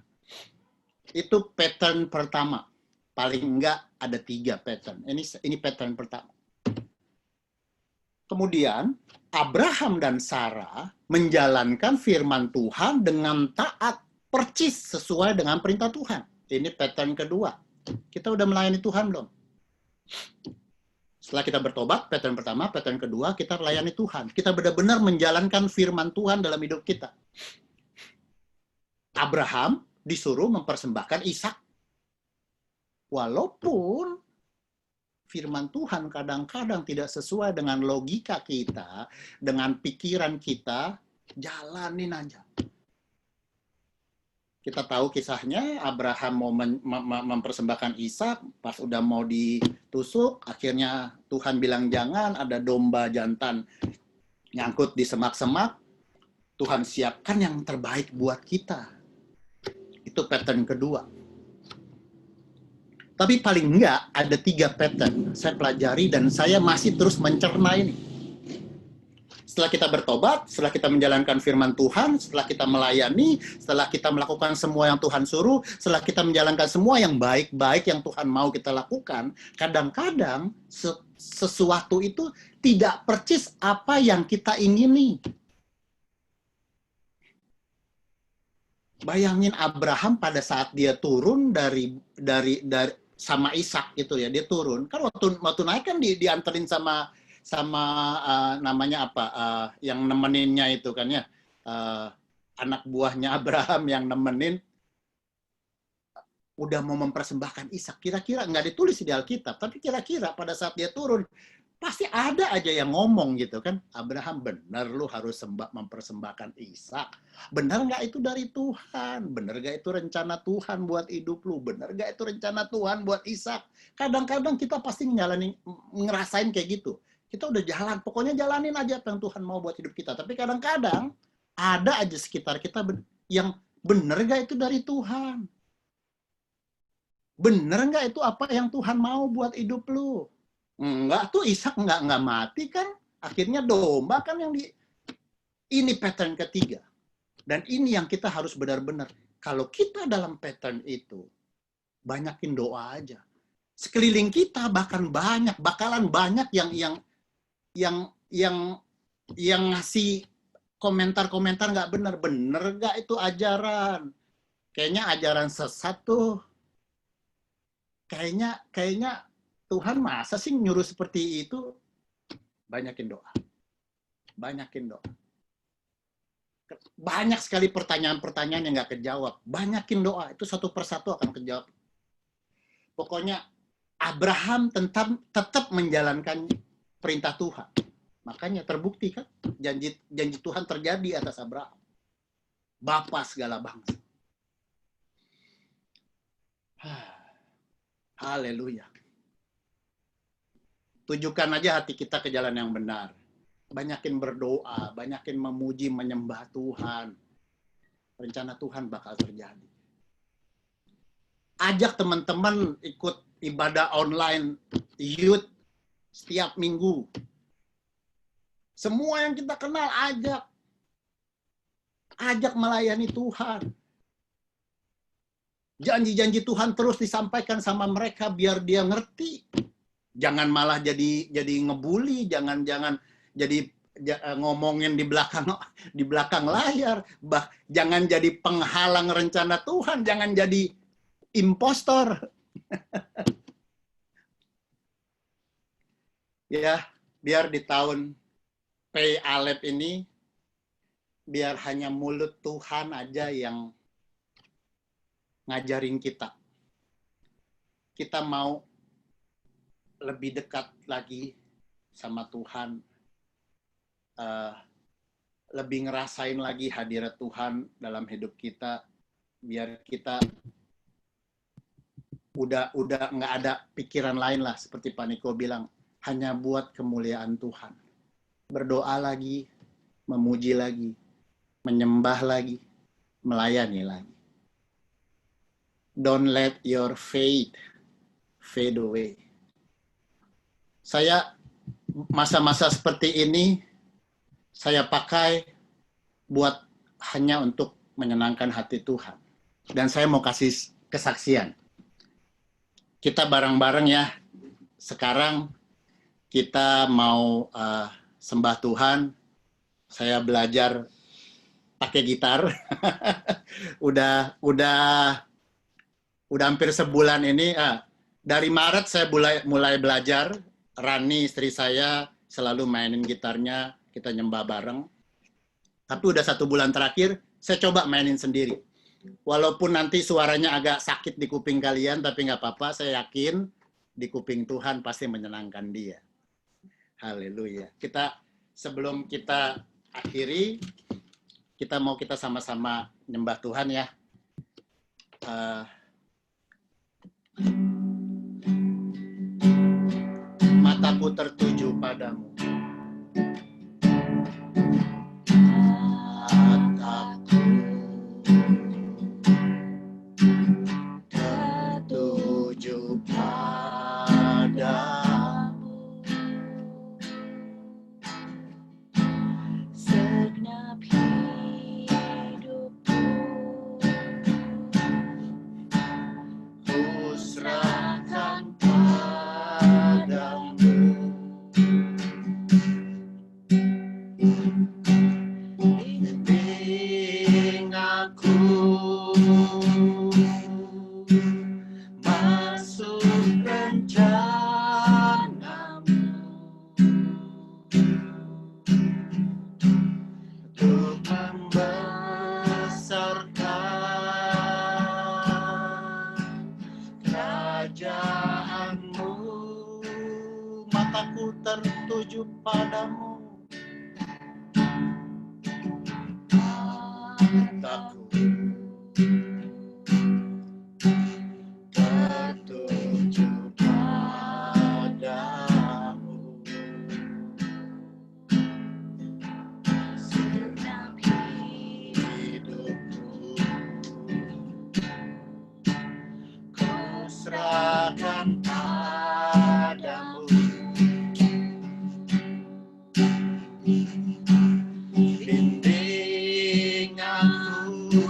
Itu pattern pertama. Paling enggak ada 3 pattern. Ini pattern pertama. Kemudian, Abraham dan Sarah menjalankan firman Tuhan dengan taat, percis sesuai dengan perintah Tuhan. Ini pattern kedua. Kita udah melayani Tuhan belum? Setelah kita bertobat, pattern pertama, pattern kedua, kita melayani Tuhan. Kita benar-benar menjalankan firman Tuhan dalam hidup kita. Abraham disuruh mempersembahkan Ishak. Walaupun firman Tuhan kadang-kadang tidak sesuai dengan logika kita, dengan pikiran kita, jalanin aja. Kita tahu kisahnya, Abraham mau mempersembahkan Ishak, pas udah mau ditusuk, akhirnya Tuhan bilang jangan, ada domba jantan nyangkut di semak-semak, Tuhan siapkan yang terbaik buat kita. Itu pattern kedua. Tapi paling enggak ada 3 pattern saya pelajari dan saya masih terus mencerna ini. Setelah kita bertobat, setelah kita menjalankan firman Tuhan, setelah kita melayani, setelah kita melakukan semua yang Tuhan suruh, setelah kita menjalankan semua yang baik-baik yang Tuhan mau kita lakukan, kadang-kadang sesuatu itu tidak persis apa yang kita ingini. Bayangin Abraham pada saat dia turun dari sama Ishak itu ya, dia turun. Kan waktu naik kan dianterin sama namanya apa yang nemeninnya itu kan ya, anak buahnya Abraham yang nemenin udah mau mempersembahkan Ishak. Kira-kira nggak ditulis di Alkitab, tapi kira-kira pada saat dia turun pasti ada aja yang ngomong gitu kan, Abraham benar lu harus mempersembahkan Ishak. Benar nggak itu dari Tuhan? Benar nggak itu rencana Tuhan buat hidup lu? Benar nggak itu rencana Tuhan buat Ishak? Kadang-kadang kita pasti ngerasain kayak gitu. Kita udah jalan, pokoknya jalanin aja apa yang Tuhan mau buat hidup kita. Tapi kadang-kadang ada aja sekitar kita yang benar nggak itu dari Tuhan? Benar nggak itu apa yang Tuhan mau buat hidup lu? Enggak tuh, Ishak enggak mati kan, akhirnya domba kan yang ini pattern ketiga. Dan ini yang kita harus benar-benar, kalau kita dalam pattern itu, banyakin doa aja. Sekeliling kita bakalan banyak yang ngasih komentar-komentar nggak benar nggak itu ajaran. Kayaknya ajaran sesat tuh. Kayaknya Tuhan masa sih nyuruh seperti itu? Banyakin doa. Banyakin doa. Banyak sekali pertanyaan-pertanyaan yang nggak kejawab. Banyakin doa. Itu satu persatu akan kejawab. Pokoknya Abraham tetap menjalankan perintah Tuhan. Makanya terbukti kan janji Tuhan terjadi atas Abraham. Bapa segala bangsa. Haleluya. Tujukan aja hati kita ke jalan yang benar. Banyakin berdoa, banyakin memuji, menyembah Tuhan. Rencana Tuhan bakal terjadi. Ajak teman-teman ikut ibadah online, youth, setiap minggu. Semua yang kita kenal ajak. Ajak melayani Tuhan. Janji-janji Tuhan terus disampaikan sama mereka biar dia ngerti. Jangan malah jadi ngebully, jangan jadi ngomongin di belakang layar, jangan jadi penghalang rencana Tuhan, jangan jadi impostor. Ya, biar di tahun Pei Aleph ini biar hanya mulut Tuhan aja yang ngajarin kita. Kita mau lebih dekat lagi sama Tuhan, lebih ngerasain lagi hadirat Tuhan dalam hidup kita, biar kita udah nggak ada pikiran lain lah, seperti Pak Niko bilang, hanya buat kemuliaan Tuhan. Berdoa lagi, memuji lagi, menyembah lagi, melayani lagi. Don't let your faith fade away. Saya masa-masa seperti ini saya pakai buat hanya untuk menyenangkan hati Tuhan. Dan saya mau kasih kesaksian. Kita bareng-bareng ya. Sekarang kita mau sembah Tuhan. Saya belajar pakai gitar. udah hampir sebulan ini. Dari Maret saya mulai belajar. Rani, istri saya, selalu mainin gitarnya, kita nyembah bareng. Tapi udah 1 bulan terakhir, saya coba mainin sendiri. Walaupun nanti suaranya agak sakit di kuping kalian, tapi nggak apa-apa, saya yakin di kuping Tuhan pasti menyenangkan dia. Haleluya. Sebelum kita akhiri, kita sama-sama nyembah Tuhan ya. Mataku tertuju padamu. Mataku tertuju padamu. Mataku tertuju padamu. Segenap hidupku ku serahkan padamu. Bimbing aku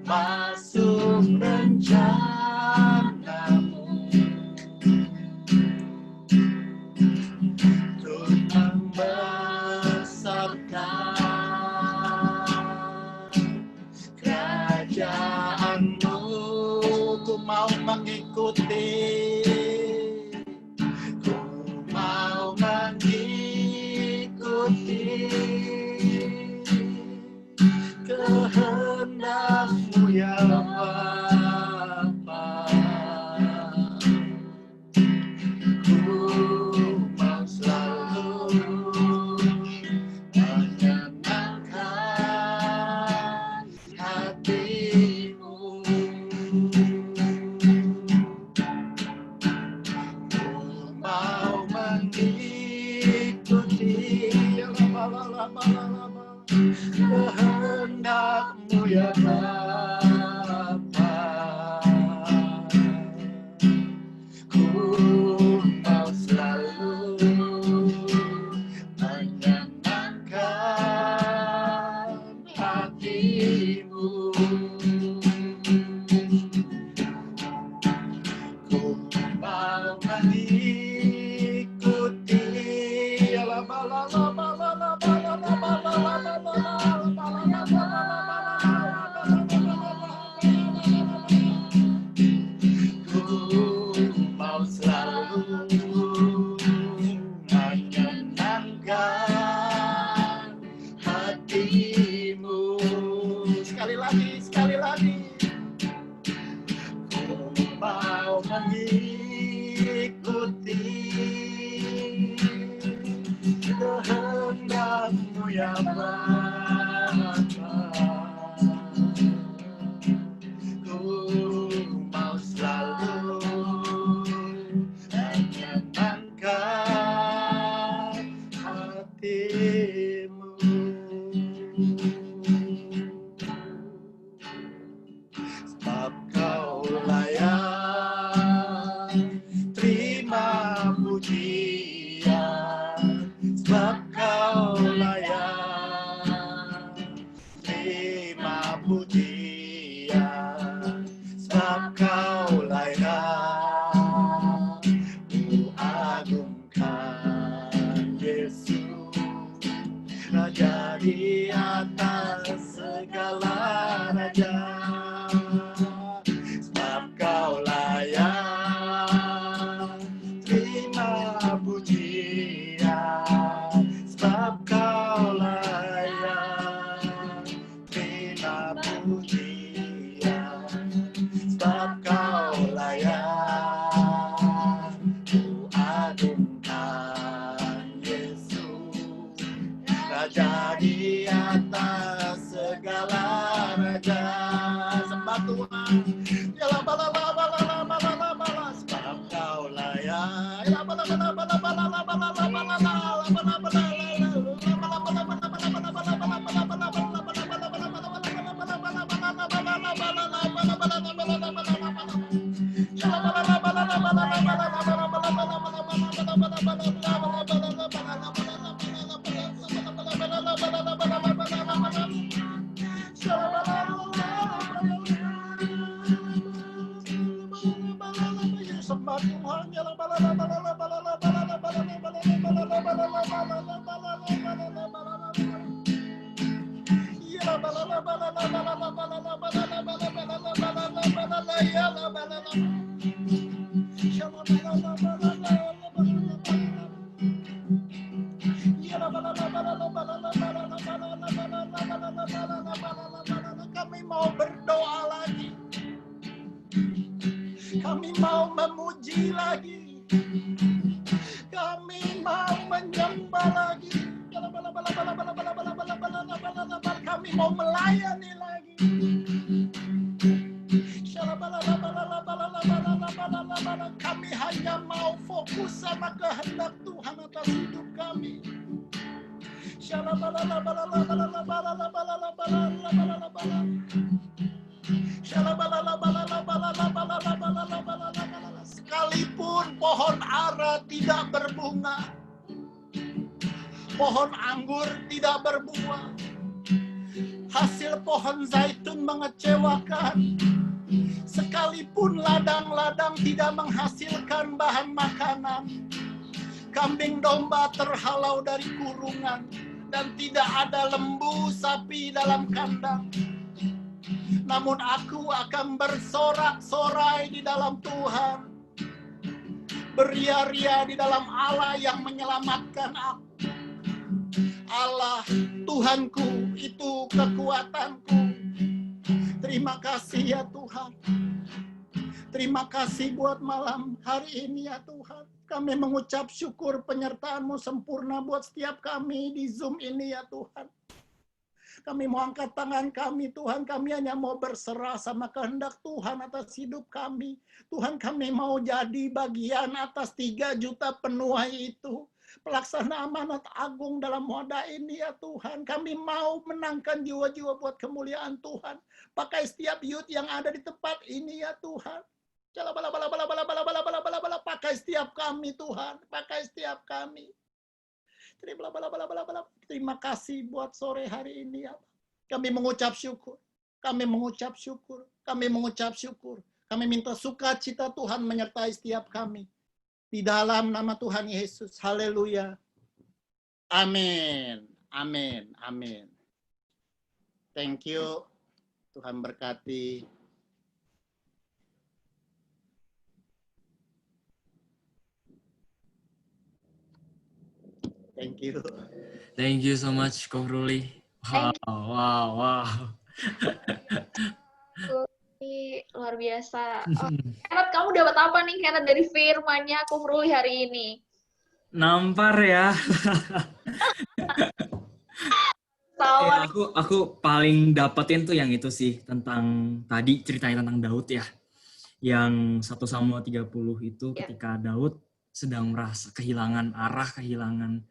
masuk rencanamu untuk membesarkan kerajaanmu. Ku mau mengikuti, ku mau mengikuti kehendak-Mu ya Bapa. Ku mau selalu menyenangkan hati-Mu. Ku mau mengikuti kehendak-Mu ya Bapa. Ku mau selalu menyenangkan hati-Mu. Ku mau mengikuti ku mau selalu menyenangkan hati-Mu. Sekali lagi. Ku mau mengikuti kehendak-Mu ya Bapa. Ku mau selalu menyenangkan hati-Mu. Sebab Kau-lah yang terima pujian. Sebab Kau-lah yang terima pujian. Sebab Kau-lah yang kuagungkan, Yesus, Raja di atas segala raja. Sebab Kau-lah yang terima pujian. Sebab Kau-lah yang terima pujian. Sebab Kau-lah yang kuagungkan, Yesus, Raja di atas segala raja. Sembah Tuhan. Sebab Kau-lah yang sembah Tuhan. kehendak Tuhan atas hidup kami. Sekalipun pohon ara tidak berbunga, pohon anggur tidak berbuah, hasil pohon zaitun mengecewakan, sekalipun ladang-ladang tidak menghasilkan bahan makanan, kambing domba terhalau dari kurungan, dan tidak ada lembu sapi dalam kandang. Namun aku akan bersorak-sorai di dalam Tuhan, beria-ria di dalam Allah yang menyelamatkan aku. Allah Tuhanku itu kekuatanku. Terima kasih ya Tuhan. Terima kasih buat malam hari ini ya Tuhan. Kami mengucap syukur penyertaan-Mu sempurna buat setiap kami di Zoom ini ya Tuhan. Kami mau angkat tangan kami Tuhan, kami hanya mau berserah sama kehendak Tuhan atas hidup kami. Tuhan, kami mau jadi bagian atas 3 juta penuai itu. Pelaksana amanat agung dalam wadah ini ya Tuhan. Kami mau menangkan jiwa-jiwa buat kemuliaan Tuhan. Pakai setiap youth yang ada di tempat ini ya Tuhan. Pakai setiap kami Tuhan. Pakai setiap kami. Terima kasih buat sore hari ini ya. Kami mengucap syukur. Kami mengucap syukur. Kami mengucap syukur. Kami minta sukacita Tuhan menyertai setiap kami. Di dalam nama Tuhan Yesus. Haleluya. Amin. Amin. Amin. Thank you. Tuhan berkati. Thank you. Thank you so much, Ko Ruli. Wow. Luar biasa. Oh, Kenneth, kamu dapat apa nih Kenneth dari firman-Nya Ko Ruli hari ini? Nampar ya. Ya, aku paling dapetin tuh yang itu sih, tentang tadi ceritanya tentang Daud ya. Yang 1 Samuel 30 itu ketika Daud sedang merasa kehilangan arah, kehilangan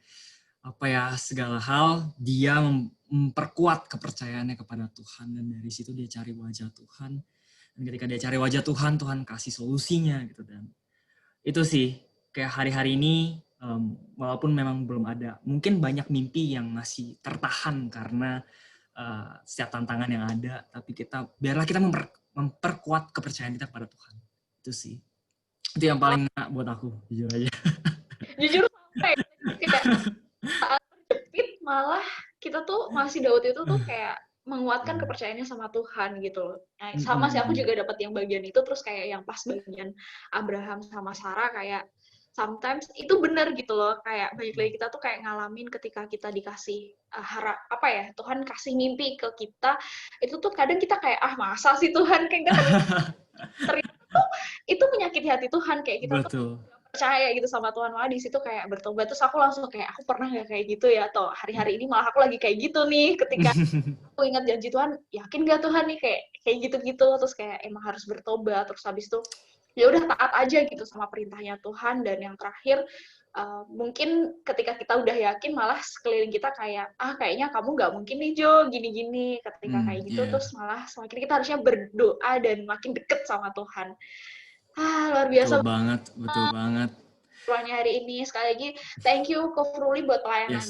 segala hal, dia memperkuat kepercayaannya kepada Tuhan, dan dari situ dia cari wajah Tuhan. Dan ketika dia cari wajah Tuhan, Tuhan kasih solusinya gitu. Dan itu sih kayak hari-hari ini, walaupun memang belum ada, mungkin banyak mimpi yang masih tertahan karena setiap tantangan yang ada, tapi biarlah kita memperkuat kepercayaan kita kepada Tuhan. Itu sih. Itu yang paling enak buat aku, jujur aja. Jujur sampai kayak saat terjepit malah kita tuh masih Daud itu tuh kayak menguatkan kepercayaannya sama Tuhan gitu loh. Nah, sama sih aku juga dapat yang bagian itu, terus kayak yang pas bagian Abraham sama Sarah kayak sometimes itu benar gitu loh, kayak balik lagi kita tuh kayak ngalamin ketika kita dikasih Tuhan kasih mimpi ke kita, itu tuh kadang kita kayak masa sih Tuhan, kayak ternyata itu menyakiti hati Tuhan, kayak kita tuh percaya gitu sama Tuhan, malah di situ kayak bertobat. Terus aku langsung kayak, aku pernah nggak kayak gitu ya, atau hari-hari ini malah aku lagi kayak gitu nih, ketika aku ingat janji Tuhan, yakin nggak Tuhan nih kayak gitu-gitu, terus kayak emang harus bertobat. Terus habis itu ya udah taat aja gitu sama perintahnya Tuhan. Dan yang terakhir, mungkin ketika kita udah yakin, malah sekeliling kita kayak, kayaknya kamu nggak mungkin nih Jo, gini-gini. Ketika kayak gitu, terus malah semakin kita harusnya berdoa dan makin deket sama Tuhan. Luar biasa. Betul banget. Ruangnya hari ini. Sekali lagi, thank you Ko Ruli buat pelayanannya.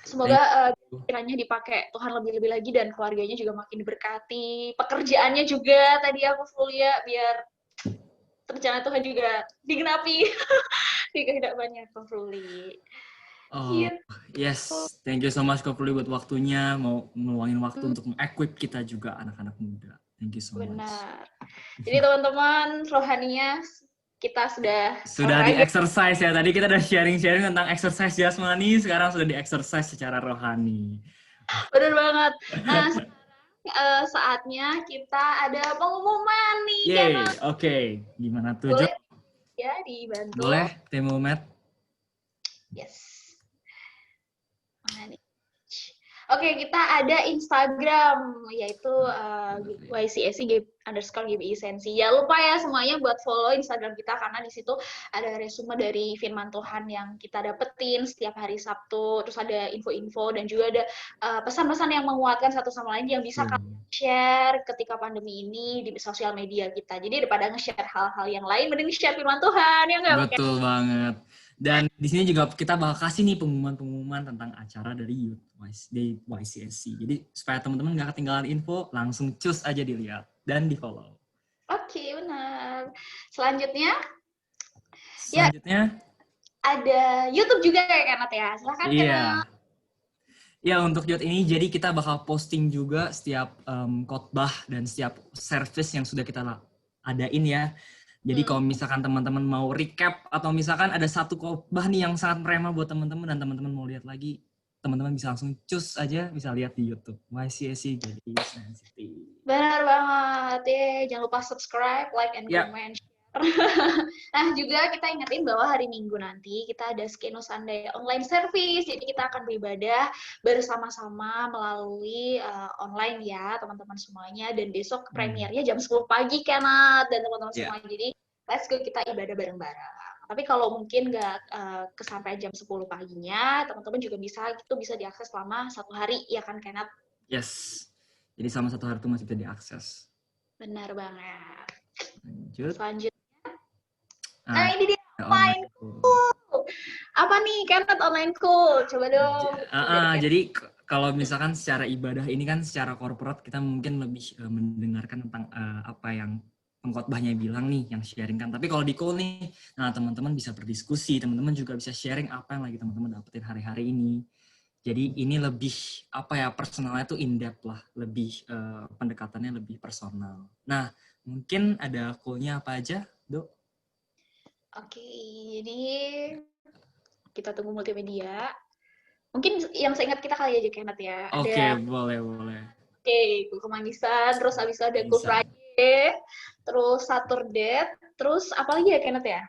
Semoga kiranya dipakai Tuhan lebih-lebih lagi, dan keluarganya juga makin diberkati. Pekerjaannya juga tadi aku Ruli ya, biar rencana Tuhan juga digenapi di kehidupannya Ko Ruli. Yes, thank you so much Ko Ruli buat waktunya, mau ngeluangin waktu untuk mengequip kita juga anak-anak muda. Thank you so much. Benar. Jadi teman-teman rohaninya, kita sudah di exercise ya. Tadi kita udah sharing-sharing tentang exercise jasmani, sekarang sudah di exercise secara rohani. Benar banget. Nah, saatnya kita ada pengumuman nih. Oke. Gimana tuh, Boleh ya dibantu? Boleh, Tim Umet. Yes. Mana nih? Oke, kita ada Instagram, yaitu YCSI_GBI Sensi. Jangan lupa ya semuanya buat follow Instagram kita, karena di situ ada resume dari firman Tuhan yang kita dapetin setiap hari Sabtu. Terus ada info-info dan juga ada pesan-pesan yang menguatkan satu sama lain yang bisa kalian share ketika pandemi ini di sosial media kita. Jadi daripada nge-share hal-hal yang lain, mending share firman Tuhan, ya nggak? Betul banget. Dan di sini juga kita bakal kasih nih pengumuman-pengumuman tentang acara dari Youth Day YCSC. Jadi supaya teman-teman nggak ketinggalan info, langsung cus aja dilihat dan di follow. Oke, benar. Selanjutnya ada YouTube juga ya Kenneth ya. Silahkan Kenneth. Iya, untuk Youth ini jadi kita bakal posting juga setiap khotbah dan setiap service yang sudah kita adain ya. Jadi kalau misalkan teman-teman mau recap atau misalkan ada satu khotbah nih yang sangat merema buat teman-teman dan teman-teman mau lihat lagi, teman-teman bisa langsung cus aja, bisa lihat di YouTube YCSI GBI Sensitive. Benar banget ya, jangan lupa subscribe, like, and comment. Nah, juga kita ingetin bahwa hari Minggu nanti kita ada Skeno Sunday online service. Jadi kita akan beribadah bersama-sama melalui online ya, teman-teman semuanya. Dan besok premiernya jam 10 pagi, Kenneth, dan teman-teman semua. Jadi let's go kita ibadah bareng-bareng. Tapi kalau mungkin nggak kesampaian jam 10 paginya, teman-teman juga bisa diakses selama 1 hari, ya kan, Kenneth? Yes. Jadi selama 1 hari itu masih bisa diakses. Benar banget. Lanjut. Selanjutnya. Nah, ini dia online school. Apa nih, Kenneth, online school? Coba dong. Jadi kalau misalkan secara ibadah ini kan secara corporate kita mungkin lebih mendengarkan tentang apa yang pengkhotbahnya bilang nih, yang sharing kan. Tapi kalau di call nih, nah teman-teman bisa berdiskusi, teman-teman juga bisa sharing apa yang lagi teman-teman dapetin hari-hari ini. Jadi ini lebih personalnya tuh in depth lah, lebih pendekatannya lebih personal. Nah, mungkin ada call-nya apa aja, Dok? Oke, jadi kita tunggu multimedia. Mungkin yang seingat kita kali aja, Kenneth ya. Oke, boleh. Oke, Cool Kemanisan, terus habis itu ada Cool Friday, terus Saturday, terus apa lagi ya, Kenneth ya?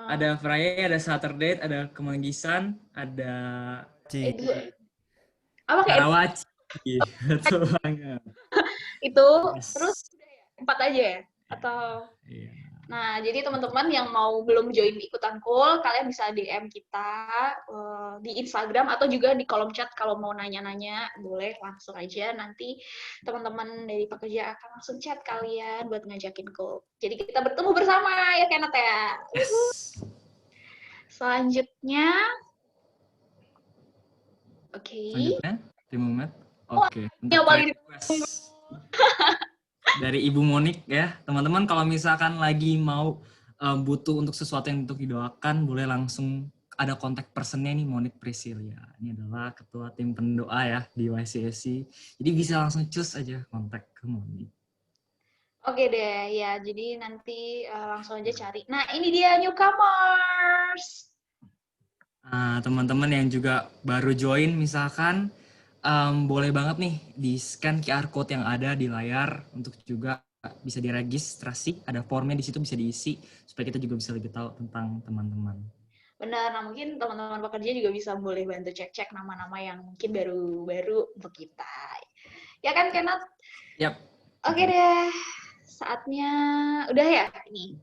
Ada Friday, ada Saturday, ada Kemanggisan, ada Karawaci. Betul banget. Itu, terus 4 aja ya? Atau... Nah, jadi teman-teman yang belum join ikutan call, kalian bisa DM kita di Instagram atau juga di kolom chat kalau mau nanya-nanya, boleh langsung aja. Nanti teman-teman dari pekerja akan langsung chat kalian buat ngajakin call. Jadi kita bertemu bersama ya, Kenneth ya. Yes. Selanjutnya, Selanjutnya, 3 menit. Oke. Untuk dari Ibu Monik ya, teman-teman kalau misalkan lagi mau butuh untuk sesuatu yang untuk didoakan, boleh langsung ada kontak personnya nih, Monik Priscilia. Ini adalah ketua tim pendoa ya di YCSI. Jadi bisa langsung cus aja kontak ke Monik. Oke deh, ya jadi nanti langsung aja cari. Nah ini dia newcomers. Teman-teman yang juga baru join misalkan, boleh banget nih di scan QR code yang ada di layar untuk juga bisa diregistrasi. Ada formnya di situ bisa diisi supaya kita juga bisa lebih tahu tentang teman-teman. Benar, nah mungkin teman-teman pekerja juga bisa boleh bantu cek-cek nama-nama yang mungkin baru-baru untuk kita. Ya kan, Kenneth? Yap. Oke deh, saatnya udah ya ini.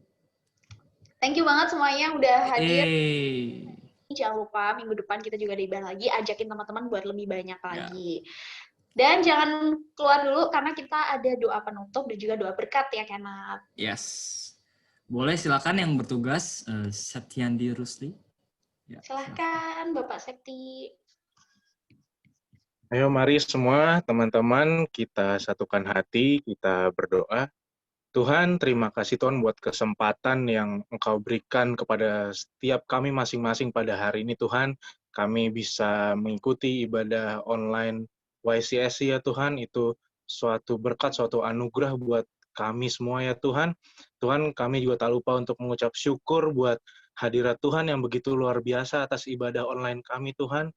Thank you banget semuanya yang udah hadir. Jangan lupa minggu depan kita juga diibadah lagi, ajakin teman-teman buat lebih banyak lagi. Dan jangan keluar dulu karena kita ada doa penutup dan juga doa berkat ya, Kenneth. Yes. Boleh silakan yang bertugas, Septiandi Rusli. Ya, silakan Bapak Septi. Ayo mari semua teman-teman kita satukan hati, kita berdoa. Tuhan, terima kasih Tuhan buat kesempatan yang Engkau berikan kepada setiap kami masing-masing pada hari ini Tuhan. Kami bisa mengikuti ibadah online YCSI ya Tuhan, itu suatu berkat, suatu anugerah buat kami semua ya Tuhan. Tuhan, kami juga tak lupa untuk mengucap syukur buat hadirat Tuhan yang begitu luar biasa atas ibadah online kami Tuhan.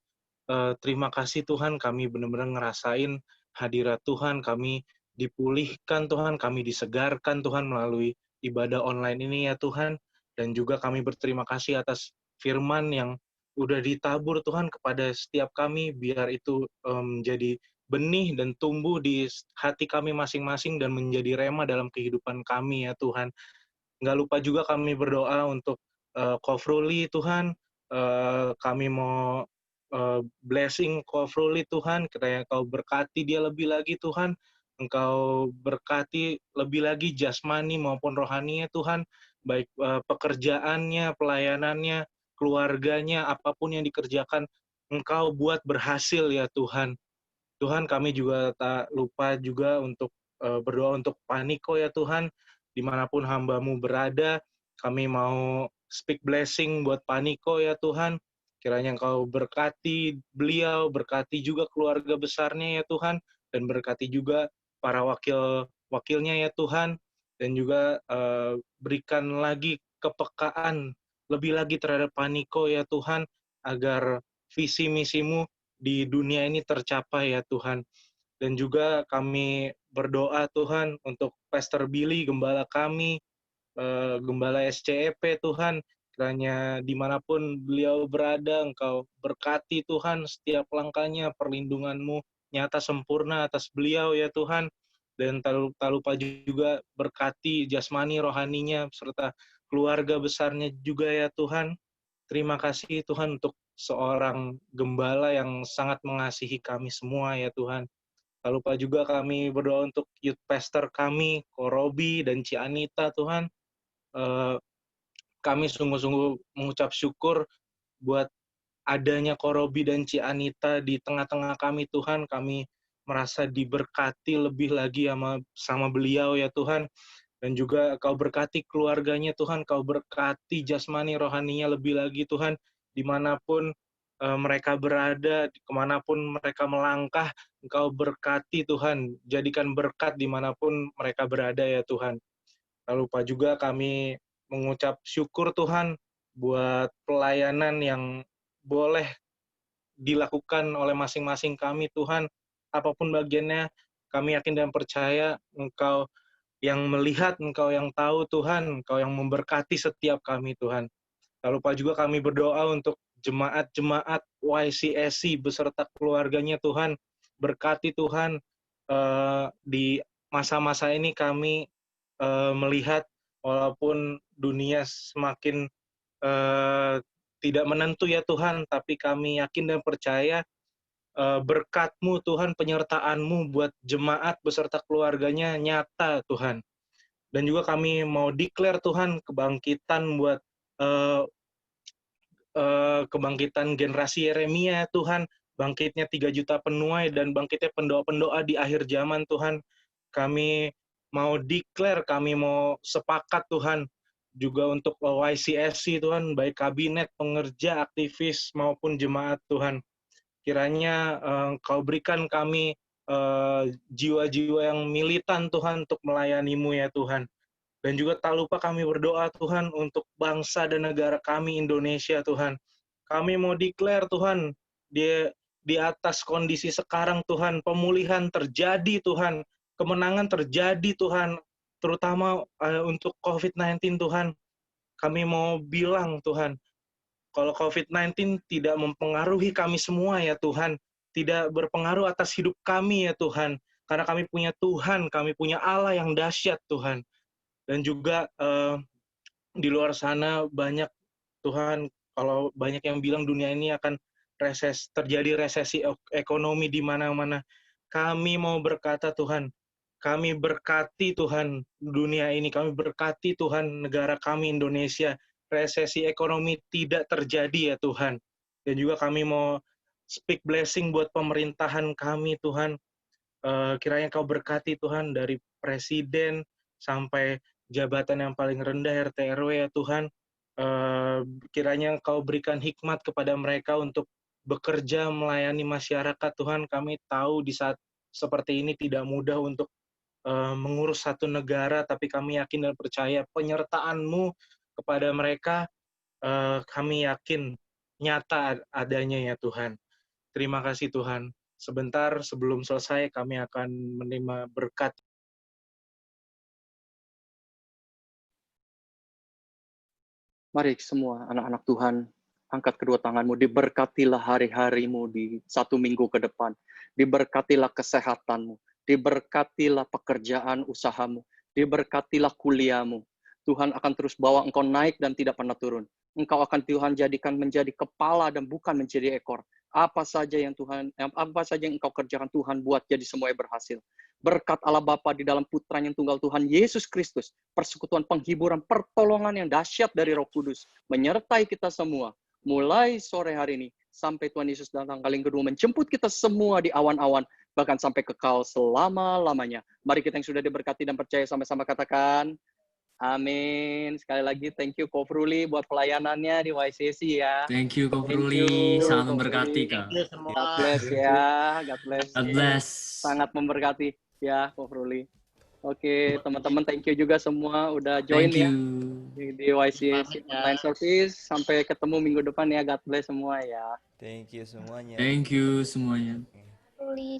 Terima kasih Tuhan, kami benar-benar ngerasain hadirat Tuhan, kami dipulihkan Tuhan, kami disegarkan Tuhan melalui ibadah online ini ya Tuhan, dan juga kami berterima kasih atas firman yang udah ditabur Tuhan kepada setiap kami, biar itu menjadi benih dan tumbuh di hati kami masing-masing dan menjadi rema dalam kehidupan kami ya Tuhan. Nggak lupa juga kami berdoa untuk Kofruli Tuhan. Kami mau blessing Kofruli Tuhan, kiranya Kau berkati dia lebih lagi Tuhan. Engkau berkati lebih lagi jasmani maupun rohaninya Tuhan, baik pekerjaannya, pelayanannya, keluarganya, apapun yang dikerjakan, Engkau buat berhasil ya Tuhan. Tuhan, kami juga tak lupa juga untuk berdoa untuk Paniko ya Tuhan, dimanapun hamba-Mu berada, kami mau speak blessing buat Paniko ya Tuhan, kiranya Engkau berkati beliau, berkati juga keluarga besarnya ya Tuhan, dan berkati juga para wakil-wakilnya ya Tuhan, dan juga berikan lagi kepekaan lebih lagi terhadap Paniko ya Tuhan, agar visi misimu di dunia ini tercapai ya Tuhan. Dan juga kami berdoa Tuhan untuk Pastor Billy, gembala kami, gembala SCEP Tuhan, kiranya dimanapun beliau berada, Engkau berkati Tuhan setiap langkahnya, perlindungan-Mu nyata sempurna atas beliau ya Tuhan, dan tak lupa juga berkati jasmani rohaninya, serta keluarga besarnya juga ya Tuhan. Terima kasih Tuhan untuk seorang gembala yang sangat mengasihi kami semua ya Tuhan. Tak lupa juga kami berdoa untuk youth pastor kami, Ko Robi dan Ci Anita Tuhan. Kami sungguh-sungguh mengucap syukur buat adanya Ko Robi dan Ci Anita di tengah-tengah kami Tuhan. Kami merasa diberkati lebih lagi sama beliau ya Tuhan. Dan juga Kau berkati keluarganya Tuhan, Kau berkati jasmani rohaninya lebih lagi Tuhan, dimanapun mereka berada, kemanapun mereka melangkah, Engkau berkati Tuhan, jadikan berkat dimanapun mereka berada ya Tuhan. Tak lupa juga kami mengucap syukur Tuhan buat pelayanan yang boleh dilakukan oleh masing-masing kami Tuhan, apapun bagiannya, kami yakin dan percaya Engkau yang melihat, Engkau yang tahu Tuhan, Engkau yang memberkati setiap kami Tuhan. Tak lupa juga kami berdoa untuk jemaat-jemaat YCSC beserta keluarganya Tuhan. Berkati Tuhan, di masa-masa ini kami melihat walaupun dunia semakin tidak menentu ya Tuhan, tapi kami yakin dan percaya berkat-Mu Tuhan, penyertaan-Mu buat jemaat beserta keluarganya nyata Tuhan. Dan juga kami mau declare Tuhan kebangkitan buat kebangkitan generasi Yeremia Tuhan, bangkitnya 3 juta penuai dan bangkitnya pendoa-pendoa di akhir zaman Tuhan. Kami mau declare, kami mau sepakat Tuhan, juga untuk YCSC Tuhan, baik kabinet, pengerja, aktivis maupun jemaat Tuhan. Kiranya Kau berikan kami jiwa-jiwa yang militan Tuhan untuk melayani-Mu ya Tuhan. Dan juga tak lupa kami berdoa Tuhan untuk bangsa dan negara kami Indonesia Tuhan. Kami mau declare Tuhan, di atas kondisi sekarang Tuhan, pemulihan terjadi Tuhan, kemenangan terjadi Tuhan, terutama untuk COVID-19 Tuhan. Kami mau bilang Tuhan, kalau COVID-19 tidak mempengaruhi kami semua ya Tuhan, tidak berpengaruh atas hidup kami ya Tuhan, karena kami punya Tuhan, kami punya Allah yang dahsyat Tuhan. Dan juga di luar sana banyak Tuhan, kalau banyak yang bilang dunia ini akan terjadi resesi ekonomi di mana-mana. Kami mau berkata Tuhan, kami berkati Tuhan dunia ini, kami berkati Tuhan negara kami Indonesia, resesi ekonomi tidak terjadi ya Tuhan. Dan juga kami mau speak blessing buat pemerintahan kami Tuhan. Kiranya Kau berkati Tuhan dari presiden sampai jabatan yang paling rendah RT RW ya Tuhan. Kiranya Kau berikan hikmat kepada mereka untuk bekerja melayani masyarakat Tuhan. Kami tahu di saat seperti ini tidak mudah untuk mengurus satu negara, tapi kami yakin dan percaya penyertaan-Mu kepada mereka, kami yakin nyata adanya ya Tuhan. Terima kasih Tuhan. Sebentar sebelum selesai kami akan menerima berkat. Mari semua anak-anak Tuhan Angkat kedua tanganmu, diberkatilah hari-harimu di 1 minggu ke depan. Diberkatilah kesehatanmu, diberkatilah pekerjaan usahamu, diberkatilah kuliahmu. Tuhan akan terus bawa engkau naik dan tidak pernah turun. Engkau akan Tuhan jadikan menjadi kepala dan bukan menjadi ekor. Apa saja yang engkau kerjakan, Tuhan buat jadi semuanya berhasil. Berkat Allah Bapa di dalam Putra yang tunggal Tuhan Yesus Kristus, persekutuan penghiburan, pertolongan yang dahsyat dari Roh Kudus menyertai kita semua mulai sore hari ini sampai Tuhan Yesus datang kali kedua menjemput kita semua di awan-awan, bahkan sampai kekal selama-lamanya. Mari kita yang sudah diberkati dan percaya sama-sama katakan amin. Sekali lagi thank you Ko Fruli buat pelayanannya di YCC ya. Thank you, Ko Thank Fruli. you, Sangat Ko memberkati, Fruli. Kak. Thank you semua. God bless ya. God bless. God bless. Sangat memberkati ya Ko Fruli. Oke, teman-teman thank you juga semua udah join Thank ya you. di YCC online service. Sampai ketemu minggu depan ya. God bless semua ya. Thank you semuanya. Thank you semuanya. Fruli.